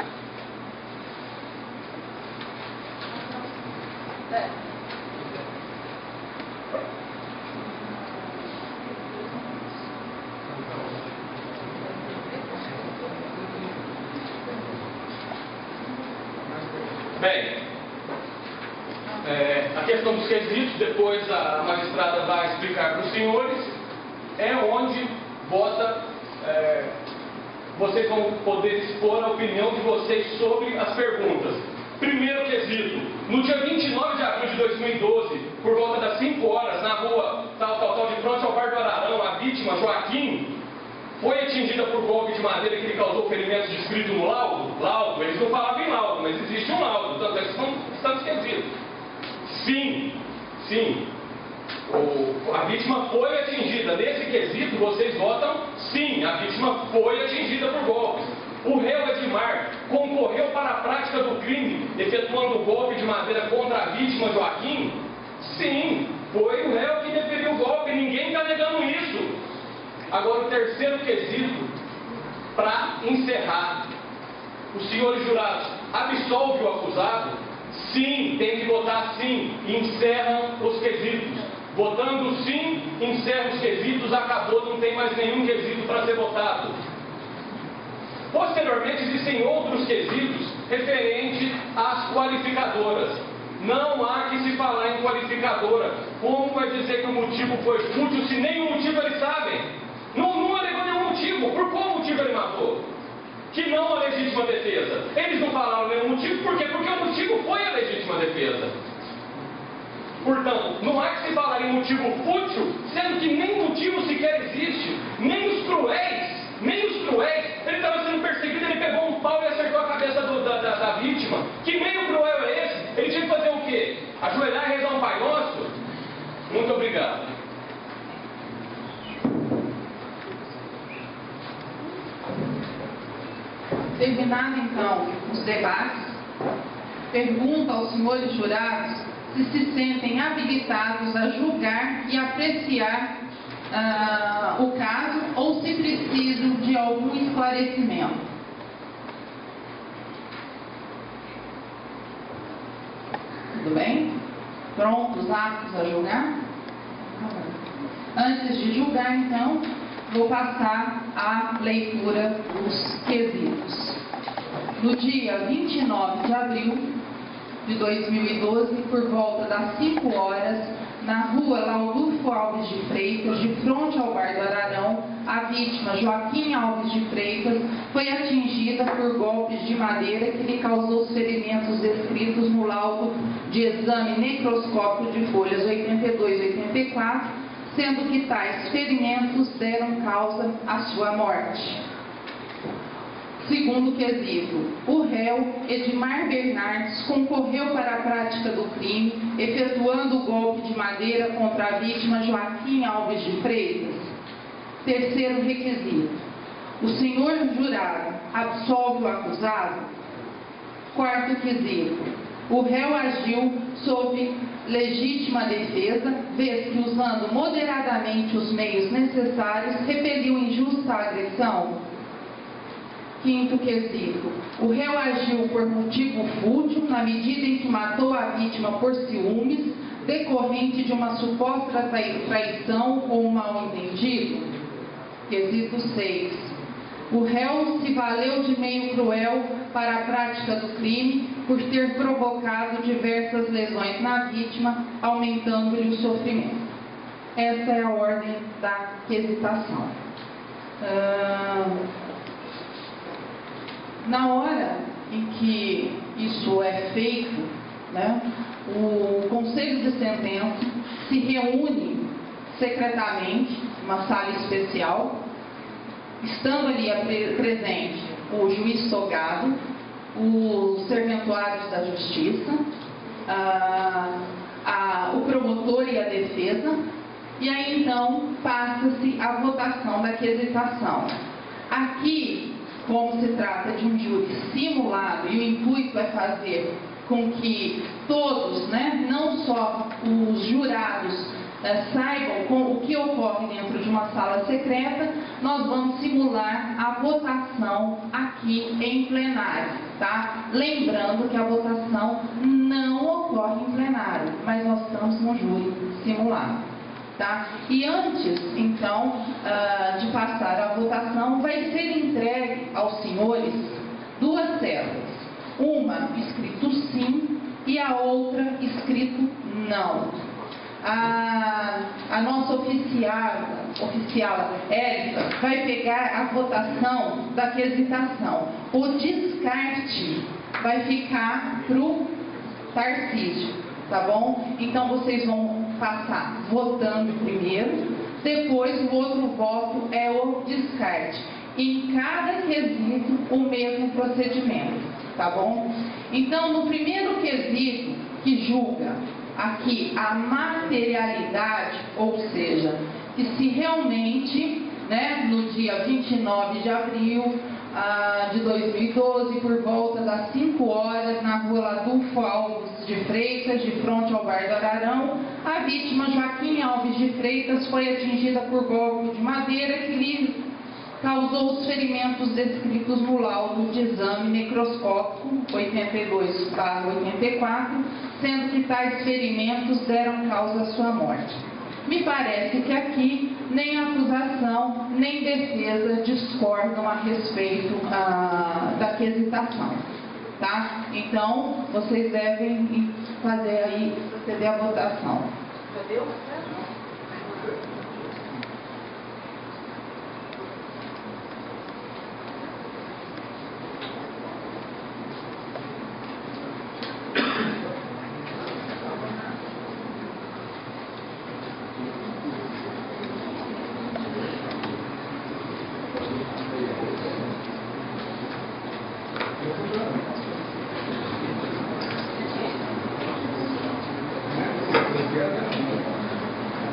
Bem, a questão dos quesitos, depois a magistrada vai explicar para os senhores, é onde vocês vão poder expor a opinião de vocês sobre as perguntas. Primeiro quesito, no dia 29 de abril de 2012, por volta das 5 horas, na rua tal, de frente ao Bar do Ararão, a vítima, Joaquim, foi atingida por golpe de madeira que lhe causou ferimentos descritos no laudo. Eles não falavam em laudo, mas existe um laudo, tanto é que estão esquecidos. Sim. A vítima foi atingida. Nesse quesito, vocês votam sim, a vítima foi atingida por golpes. O réu Edmar concorreu para a prática do crime, efetuando o golpe de madeira contra a vítima Joaquim? Sim, foi o réu que deferiu o golpe, ninguém está negando isso. Agora, o terceiro quesito, para encerrar. Os senhores jurados absolvem o acusado? Sim, tem que votar sim, e encerram os quesitos. Votando sim, encerra os quesitos, acabou, não tem mais nenhum quesito para ser votado. Posteriormente, existem outros quesitos referentes às qualificadoras. Não há que se falar em qualificadora. Como vai dizer que o motivo foi fútil se nem o motivo eles sabem? Não alegou nenhum motivo. Por qual motivo ele matou? Que não a legítima defesa. Eles não falaram nenhum motivo, por quê? Porque o motivo foi a legítima defesa. Portanto, não há que se falar em motivo fútil, sendo que nem motivo sequer existe. Nem os cruéis, ele estava sendo perseguido, ele pegou um pau e acertou a cabeça da vítima. Que meio cruel é esse? Ele tinha que fazer o quê? Ajoelhar e rezar um Pai Nosso? Muito obrigado. Terminado então os debates, pergunto aos senhores jurados se se sentem habilitados a julgar e apreciar o caso ou se precisam de algum esclarecimento. Tudo bem? Prontos, aptos a julgar? Antes de julgar, então, vou passar a leitura dos quesitos. No dia 29 de abril de 2012, por volta das 5 horas, na rua Laudulfo Alves de Freitas, de frente ao Bar do Ararão, a vítima Joaquim Alves de Freitas foi atingida por golpes de madeira que lhe causou os ferimentos descritos no laudo de exame necroscópico de folhas 82 e 84, sendo que tais ferimentos deram causa à sua morte. Segundo quesito, o réu Edmar Bernardes concorreu para a prática do crime, efetuando o golpe de madeira contra a vítima Joaquim Alves de Freitas. Terceiro requisito, o senhor jurado absolve o acusado? Quarto quesito, o réu agiu sob legítima defesa, vez que, usando moderadamente os meios necessários, repeliu injusta agressão? Quinto quesito, o réu agiu por motivo fútil, na medida em que matou a vítima por ciúmes, decorrente de uma suposta traição ou mal-entendido? Quesito 6. O réu se valeu de meio cruel para a prática do crime, por ter provocado diversas lesões na vítima, aumentando-lhe o sofrimento. Essa é a ordem da quesitação. Na hora em que isso é feito, né, o Conselho de Sentença se reúne secretamente, numa sala especial, estando ali presente o juiz togado, os serventuários da Justiça, o promotor e a defesa, e aí então passa-se a votação da quesitação. Aqui, como se trata de um júri simulado e o intuito é fazer com que todos, né, não só os jurados, saibam o que ocorre dentro de uma sala secreta, nós vamos simular a votação aqui em plenário, tá? Lembrando que a votação não ocorre em plenário, mas nós estamos no júri simulado. Tá? E antes, então, de passar a votação, vai ser entregue aos senhores duas células. Uma escrito sim e a outra escrito não. a nossa oficial Érica vai pegar a votação da quesitação. O descarte vai ficar para o Tarcísio, tá bom? Então vocês vão passar votando primeiro, depois o outro voto é o descarte. Em cada quesito, o mesmo procedimento, tá bom? Então, no primeiro quesito, que julga aqui a materialidade, ou seja, que se realmente, né, no dia 29 de abril de 2012, por volta das 5 horas, na rua Ladulfo Alves de Freitas, de frente ao Bar do Ararão, a vítima Joaquim Alves de Freitas foi atingida por golpe de madeira que lhe causou os ferimentos descritos no laudo de exame necroscópico 82/84, sendo que tais ferimentos deram causa à sua morte. Me parece que aqui nem acusação nem defesa discordam a respeito da quesitação, tá? Então, vocês devem fazer aí, proceder à votação. Já deu?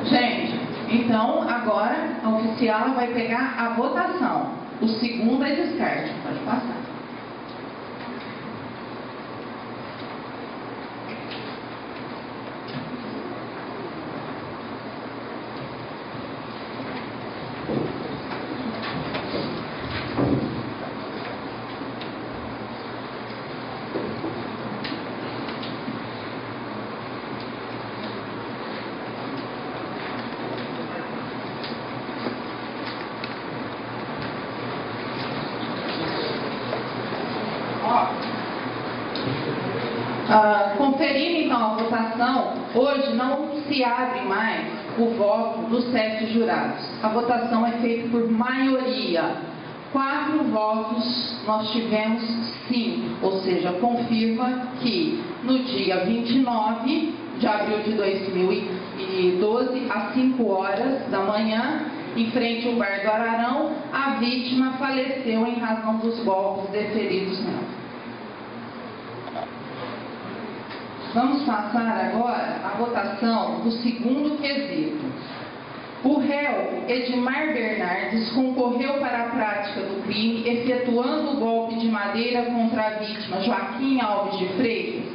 Gente, então agora a oficial vai pegar a votação. O segundo é descarte. Pode passar. Conferindo então a votação, hoje não se abre mais o voto dos 7 jurados. A votação é feita por maioria. 4 votos nós tivemos sim, ou seja, confirma que no dia 29 de abril de 2012, às 5 horas da manhã, em frente ao Bar do Ararão, a vítima faleceu em razão dos golpes deferidos nela. Vamos passar agora à votação do segundo quesito. O réu Edmar Bernardes concorreu para a prática do crime, efetuando o golpe de madeira contra a vítima Joaquim Alves de Freitas.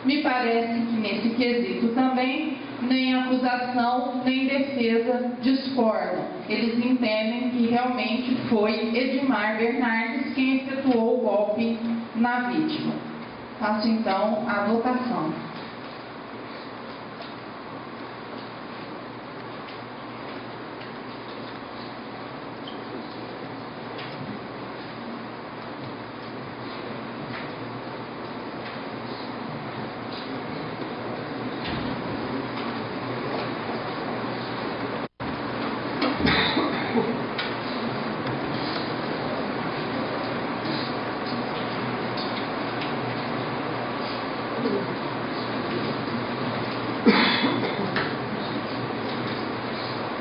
Me parece que nesse quesito também nem acusação nem defesa discordam. Eles entendem que realmente foi Edmar Bernardes quem efetuou o golpe na vítima. Faço então a votação.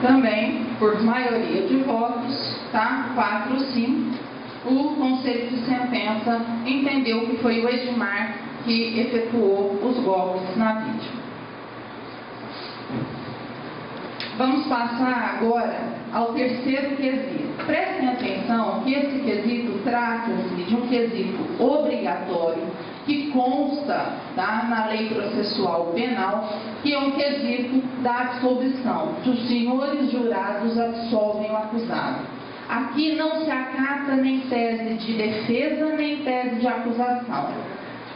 Também, por maioria de votos, tá? 4 sim, o Conselho de Sentença entendeu que foi o Edmar que efetuou os golpes na vítima. Vamos passar agora ao terceiro quesito. Prestem atenção que esse quesito trata-se de um quesito obrigatório que consta, tá, na lei processual penal, que é um quesito da absolvição, que os senhores jurados absolvem o acusado. Aqui não se acata nem tese de defesa, nem tese de acusação.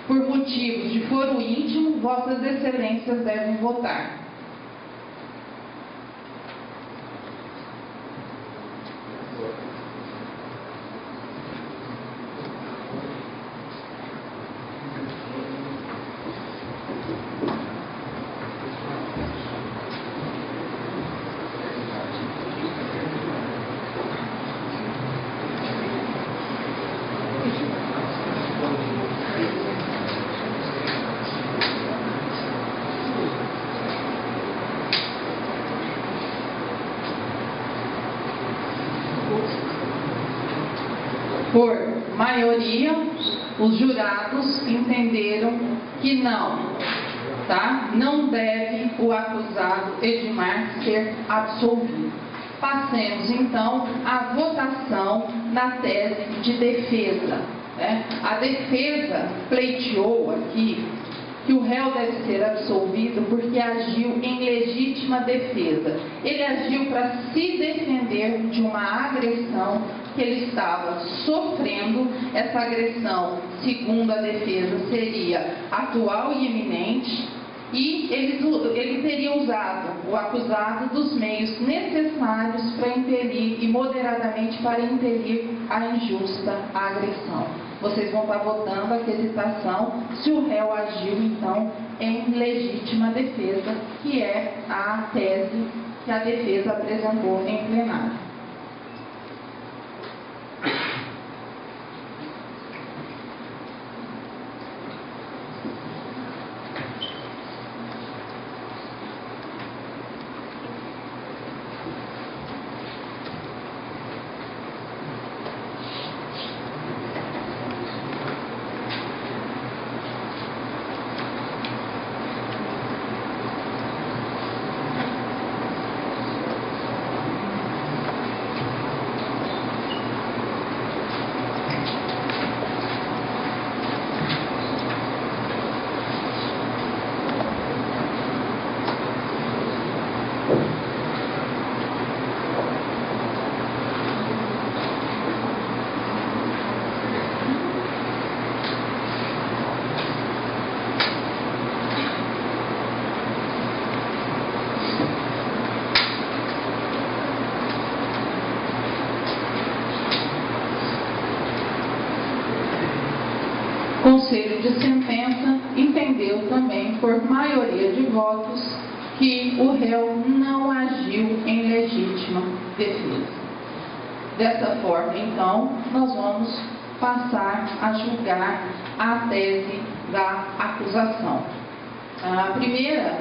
Por motivos de foro íntimo, vossas excelências devem votar. Por maioria, os jurados entenderam que não, tá? Não deve o acusado Edmar ser absolvido. Passemos então à votação na tese de defesa, né? A defesa pleiteou aqui que o réu deve ser absolvido porque agiu em legítima defesa. Ele agiu para se defender de uma agressão que ele estava sofrendo. Essa agressão, segundo a defesa, seria atual e iminente, e ele teria usado, o acusado, dos meios necessários para impelir e moderadamente para impedir a injusta agressão. Vocês vão estar votando a quesitação se o réu agiu, então, em legítima defesa, que é a tese que a defesa apresentou em plenário. O Conselho de Sentença entendeu também, por maioria de votos, que o réu não agiu em legítima defesa. Dessa forma, então, nós vamos passar a julgar a tese da acusação. A primeira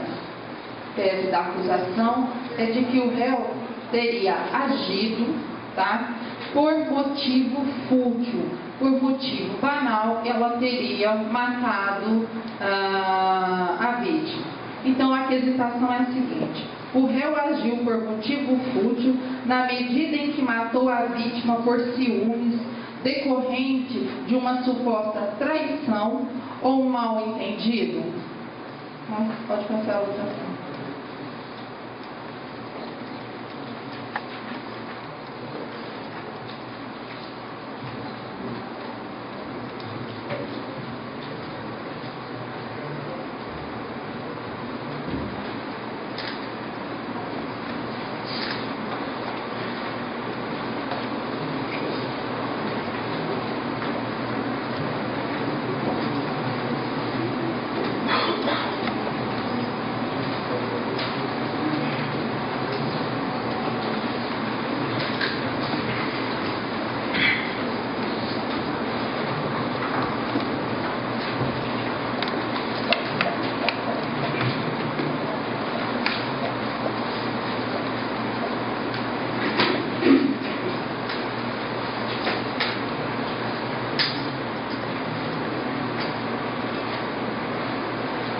tese da acusação é de que o réu teria agido, tá, por motivo fútil, por motivo banal, ela teria matado a vítima. Então, a quesitação é a seguinte: o réu agiu por motivo fútil na medida em que matou a vítima por ciúmes, decorrente de uma suposta traição ou um mal-entendido? Pode passar a votação.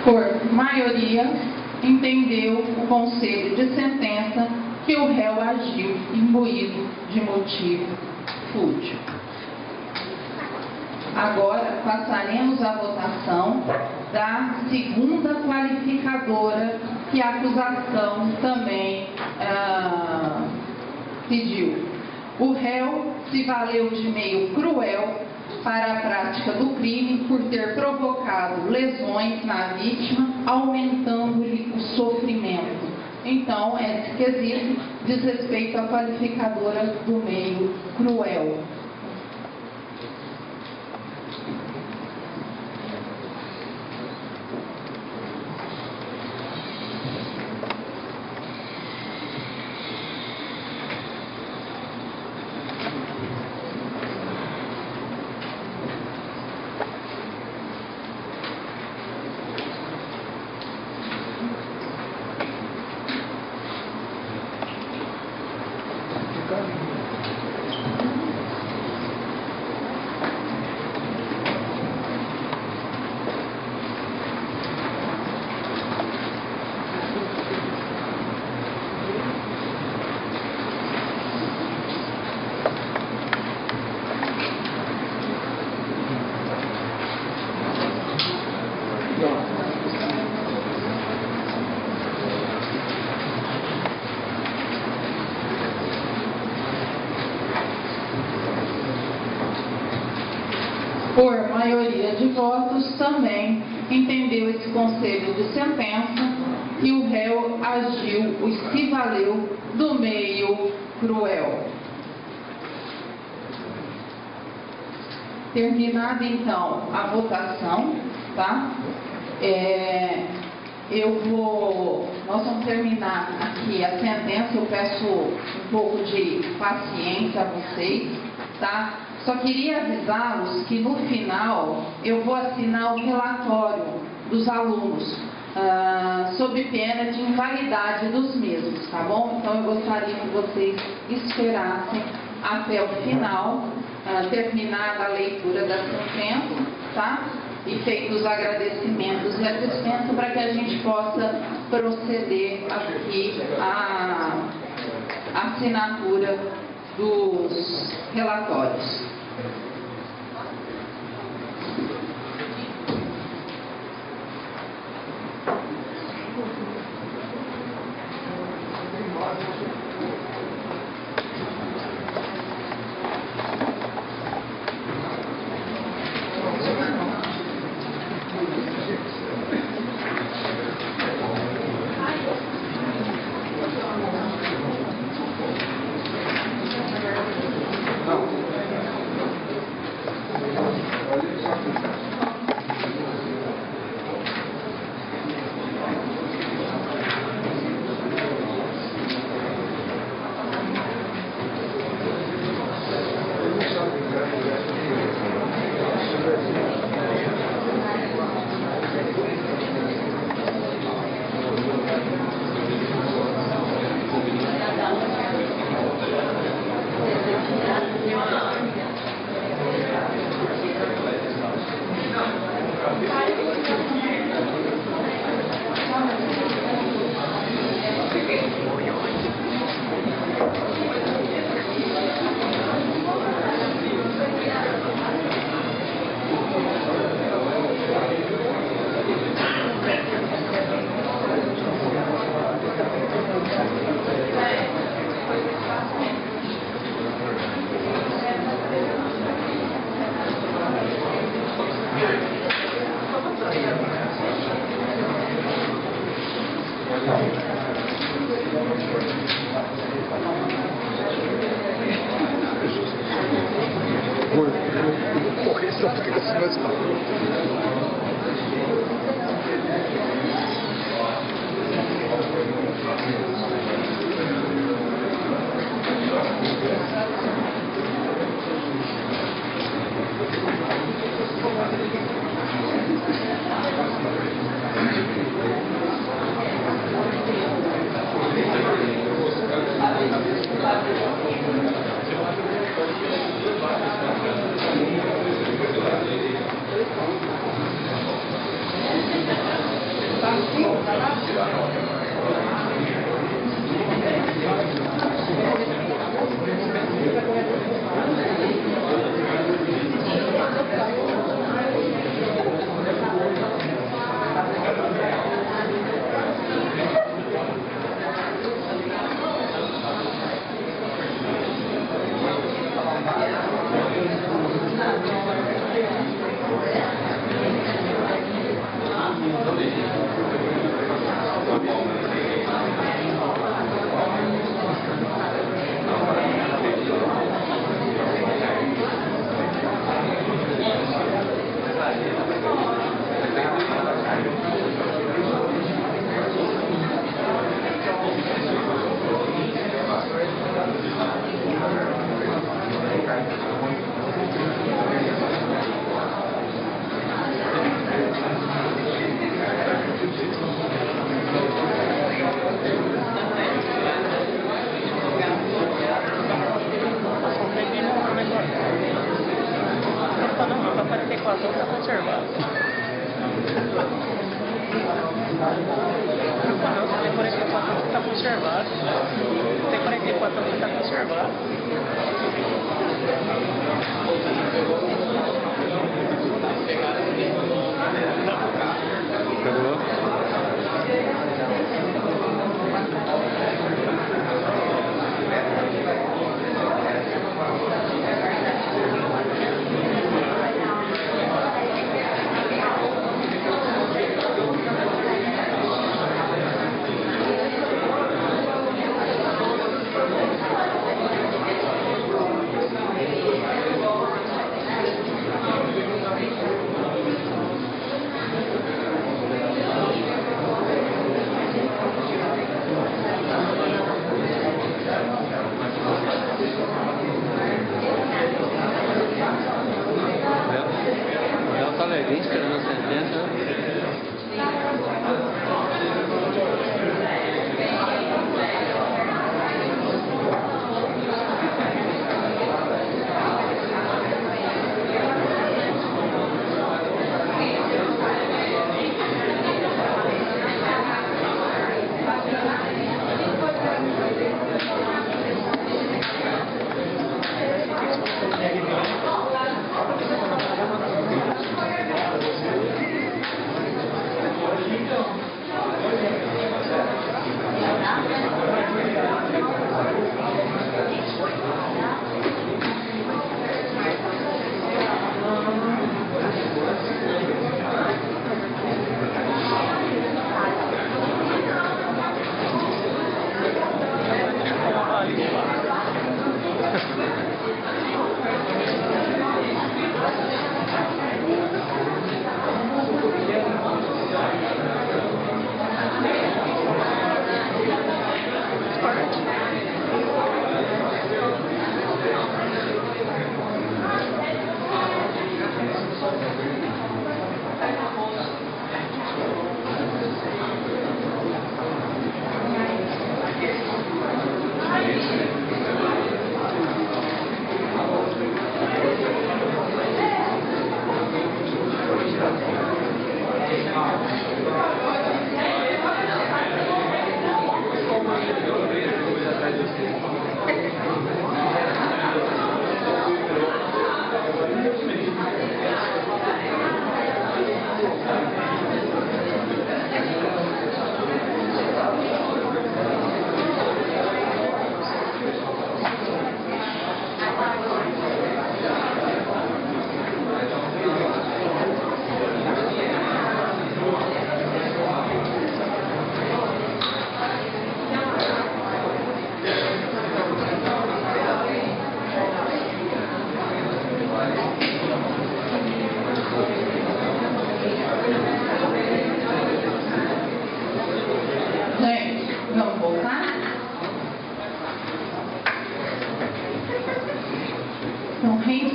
Por maioria, entendeu o Conselho de Sentença que o réu agiu imbuído de motivo fútil. Agora passaremos à votação da segunda qualificadora que a acusação também pediu. O réu se valeu de meio cruel para a prática do crime por ter provocado lesões na vítima, aumentando-lhe o sofrimento. Então, esse quesito diz respeito à qualificadora do meio cruel. Por maioria de votos, também entendeu esse conselho de sentença que o réu agiu e se valeu do meio cruel. Terminada então a votação, tá? Nós vamos terminar aqui a sentença. Eu peço um pouco de paciência a vocês, tá? Só queria avisá-los que no final eu vou assinar o relatório dos alunos, sob pena de invalidade dos mesmos, tá bom? Então eu gostaria que vocês esperassem até o final, terminada a leitura da sentença, tá? E feitos os agradecimentos e a dispensa para que a gente possa proceder aqui à assinatura dos relatórios.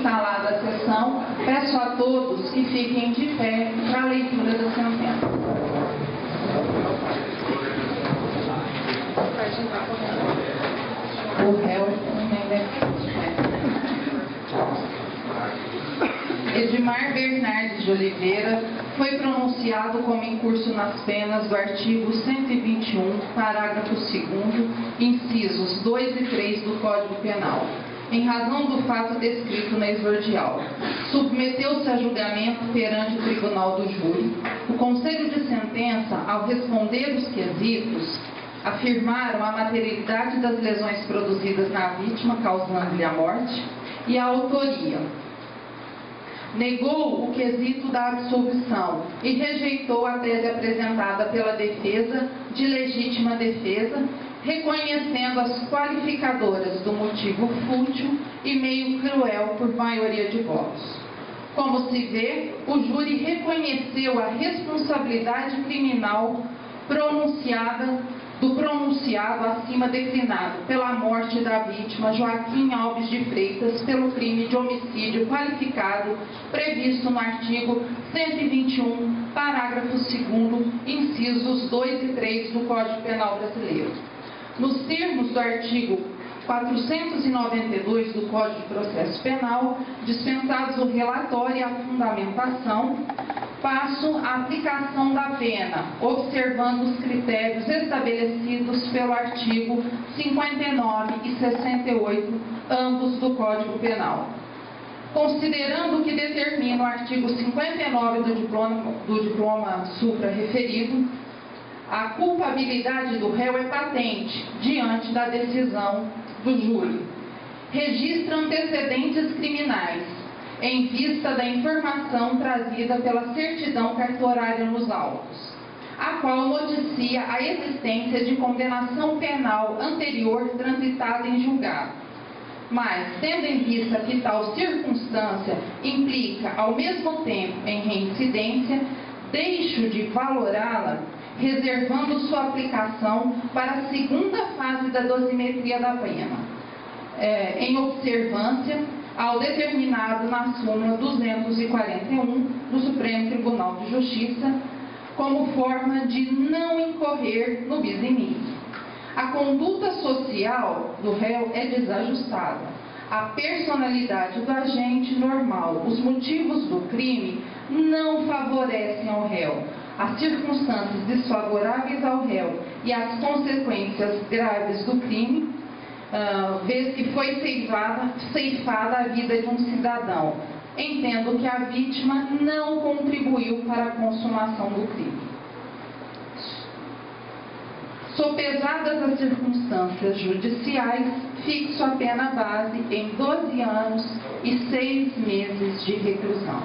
Instalada a sessão, peço a todos que fiquem de pé para a leitura da sentença. O réu Edmar Bernardes de Oliveira foi pronunciado como incurso nas penas do artigo 121, parágrafo 2º, incisos 2 e 3 do Código Penal, em razão do fato descrito na exordial. Submeteu-se a julgamento perante o Tribunal do Júri. O Conselho de Sentença, ao responder os quesitos, afirmaram a materialidade das lesões produzidas na vítima, causando-lhe a morte, e a autoria. Negou o quesito da absolvição e rejeitou a tese apresentada pela defesa de legítima defesa, reconhecendo as qualificadoras do motivo fútil e meio cruel por maioria de votos. Como se vê, o júri reconheceu a responsabilidade criminal do pronunciado acima declinado pela morte da vítima Joaquim Alves de Freitas pelo crime de homicídio qualificado previsto no artigo 121, parágrafo 2º, incisos 2 e 3 do Código Penal Brasileiro. Nos termos do artigo 492 do Código de Processo Penal, dispensados o relatório e a fundamentação, passo a aplicação da pena, observando os critérios estabelecidos pelo artigo 59 e 68, ambos do Código Penal. Considerando o que determina o artigo 59 do diploma supra-referido, a culpabilidade do réu é patente diante da decisão do júri. Registra antecedentes criminais, em vista da informação trazida pela certidão cartorária nos autos, a qual noticia a existência de condenação penal anterior transitada em julgado. Mas, tendo em vista que tal circunstância implica, ao mesmo tempo, em reincidência, deixo de valorá-la, reservando sua aplicação para a segunda fase da dosimetria da pena, em observância ao determinado na súmula 241 do Supremo Tribunal de Justiça, como forma de não incorrer no bis in idem. A conduta social do réu é desajustada. A personalidade do agente normal, os motivos do crime não favorecem ao réu. As circunstâncias desfavoráveis ao réu e as consequências graves do crime, vez que foi ceifada a vida de um cidadão. Entendo que a vítima não contribuiu para a consumação do crime. Sopesadas as circunstâncias judiciais, fixo a pena base em 12 anos e 6 meses de reclusão.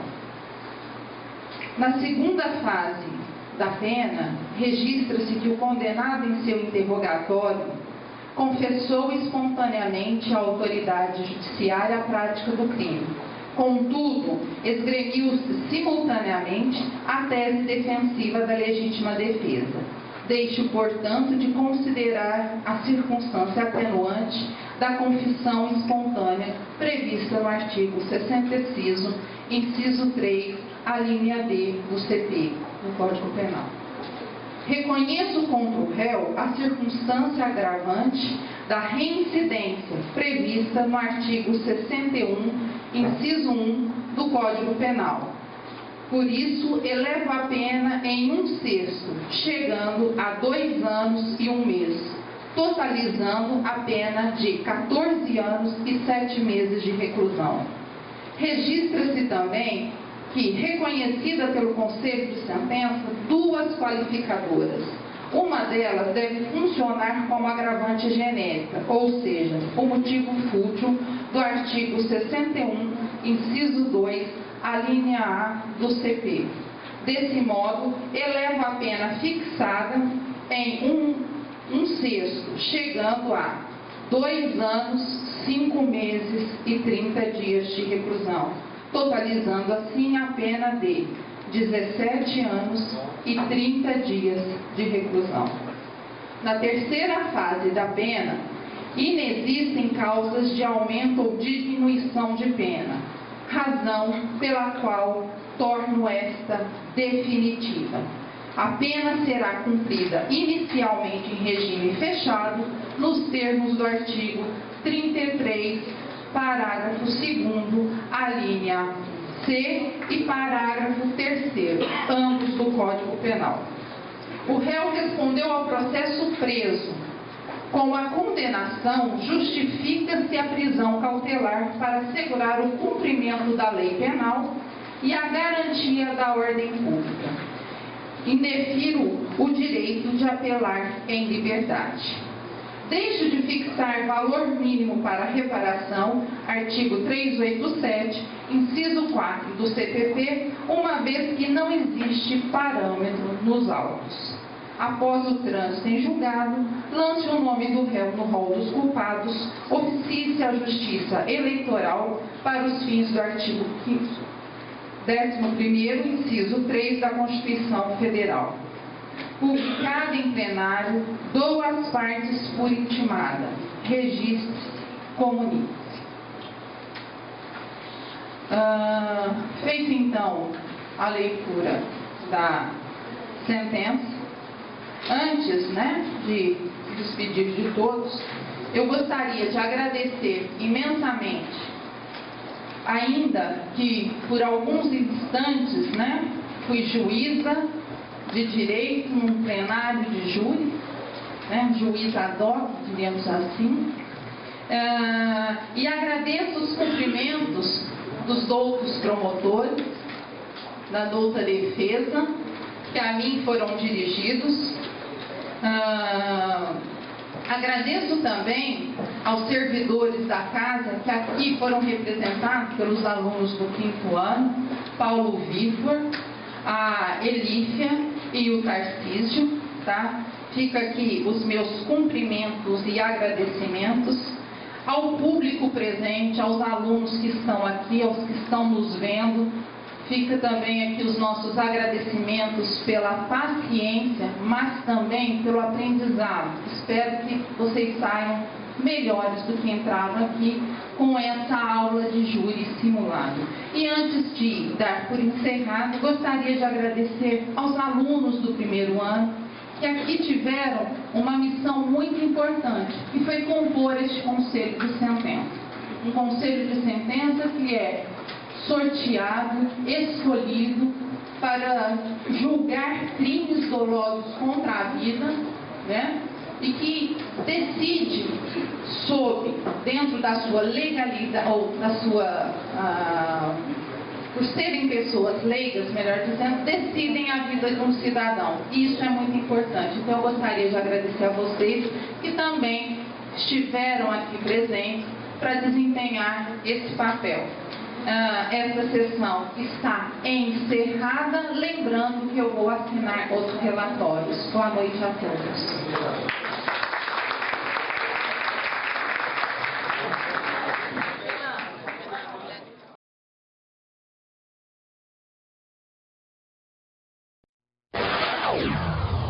Na segunda fase da pena, registra-se que o condenado, em seu interrogatório, confessou espontaneamente à autoridade judiciária a prática do crime. Contudo, esgremiu-se simultaneamente a tese defensiva da legítima defesa. Deixo, portanto, de considerar a circunstância atenuante da confissão espontânea prevista no artigo 66, inciso 3, a linha D do CP, do Código Penal. Reconheço contra o réu a circunstância agravante da reincidência prevista no artigo 61, inciso 1 do Código Penal. Por isso, elevo a pena em 1/6, chegando a 2 anos e 1 mês, totalizando a pena de 14 anos e 7 meses de reclusão. Registra-se também que, reconhecida pelo Conselho de Sentença, 2 qualificadoras. Uma delas deve funcionar como agravante genérica, ou seja, o motivo fútil do artigo 61, inciso 2, a linha A do CP. Desse modo, eleva a pena fixada em 1/6, chegando a 2 anos, 5 meses e 30 dias de reclusão, totalizando assim a pena de 17 anos e 30 dias de reclusão. Na terceira fase da pena, inexistem causas de aumento ou diminuição de pena. razão pela qual torno esta definitiva. A pena será cumprida inicialmente em regime fechado, nos termos do artigo 33, parágrafo 2º, a linha C e parágrafo 3º, ambos do Código Penal. O réu respondeu ao processo preso. Com a condenação, justifica-se a prisão cautelar para assegurar o cumprimento da lei penal e a garantia da ordem pública. Indefiro o direito de apelar em liberdade. Deixo de fixar valor mínimo para reparação, artigo 387, inciso 4 do CPP, uma vez que não existe parâmetro nos autos. Após o trânsito em julgado, lance o nome do réu no rol dos culpados, oficie-se à Justiça Eleitoral para os fins do artigo 11º, inciso 3 da Constituição Federal. Publicado em plenário, dou às partes por intimada. Registre-se, comunique-se. Feita então a leitura da sentença, antes de se despedir de todos, eu gostaria de agradecer imensamente, ainda que por alguns instantes, fui juíza de direito num plenário de júri, juiz ad hoc, diríamos assim, e agradeço os cumprimentos dos doutos promotores, da douta defesa, que a mim foram dirigidos. Agradeço também aos servidores da casa, que aqui foram representados pelos alunos do 5º ano, Paulo Vitor, a Elífia e o Tarcísio, tá? Fica aqui os meus cumprimentos e agradecimentos ao público presente, aos alunos que estão aqui, aos que estão nos vendo. Fica também aqui os nossos agradecimentos pela paciência, mas também pelo aprendizado. Espero que vocês saiam melhores do que entraram aqui com essa aula de júri simulado. E antes de dar por encerrado, gostaria de agradecer aos alunos do 1º ano, que aqui tiveram uma missão muito importante, que foi compor este conselho de sentença. Um conselho de sentença que é sorteado, escolhido para julgar crimes dolosos contra a vida, e que decide sobre, dentro da sua legalidade, ou da sua, por serem pessoas leigas, melhor dizendo, decidem a vida de um cidadão. E isso é muito importante. Então eu gostaria de agradecer a vocês que também estiveram aqui presentes para desempenhar esse papel. Essa sessão está encerrada, lembrando que eu vou assinar outros relatórios. Boa noite a todos. Yeah.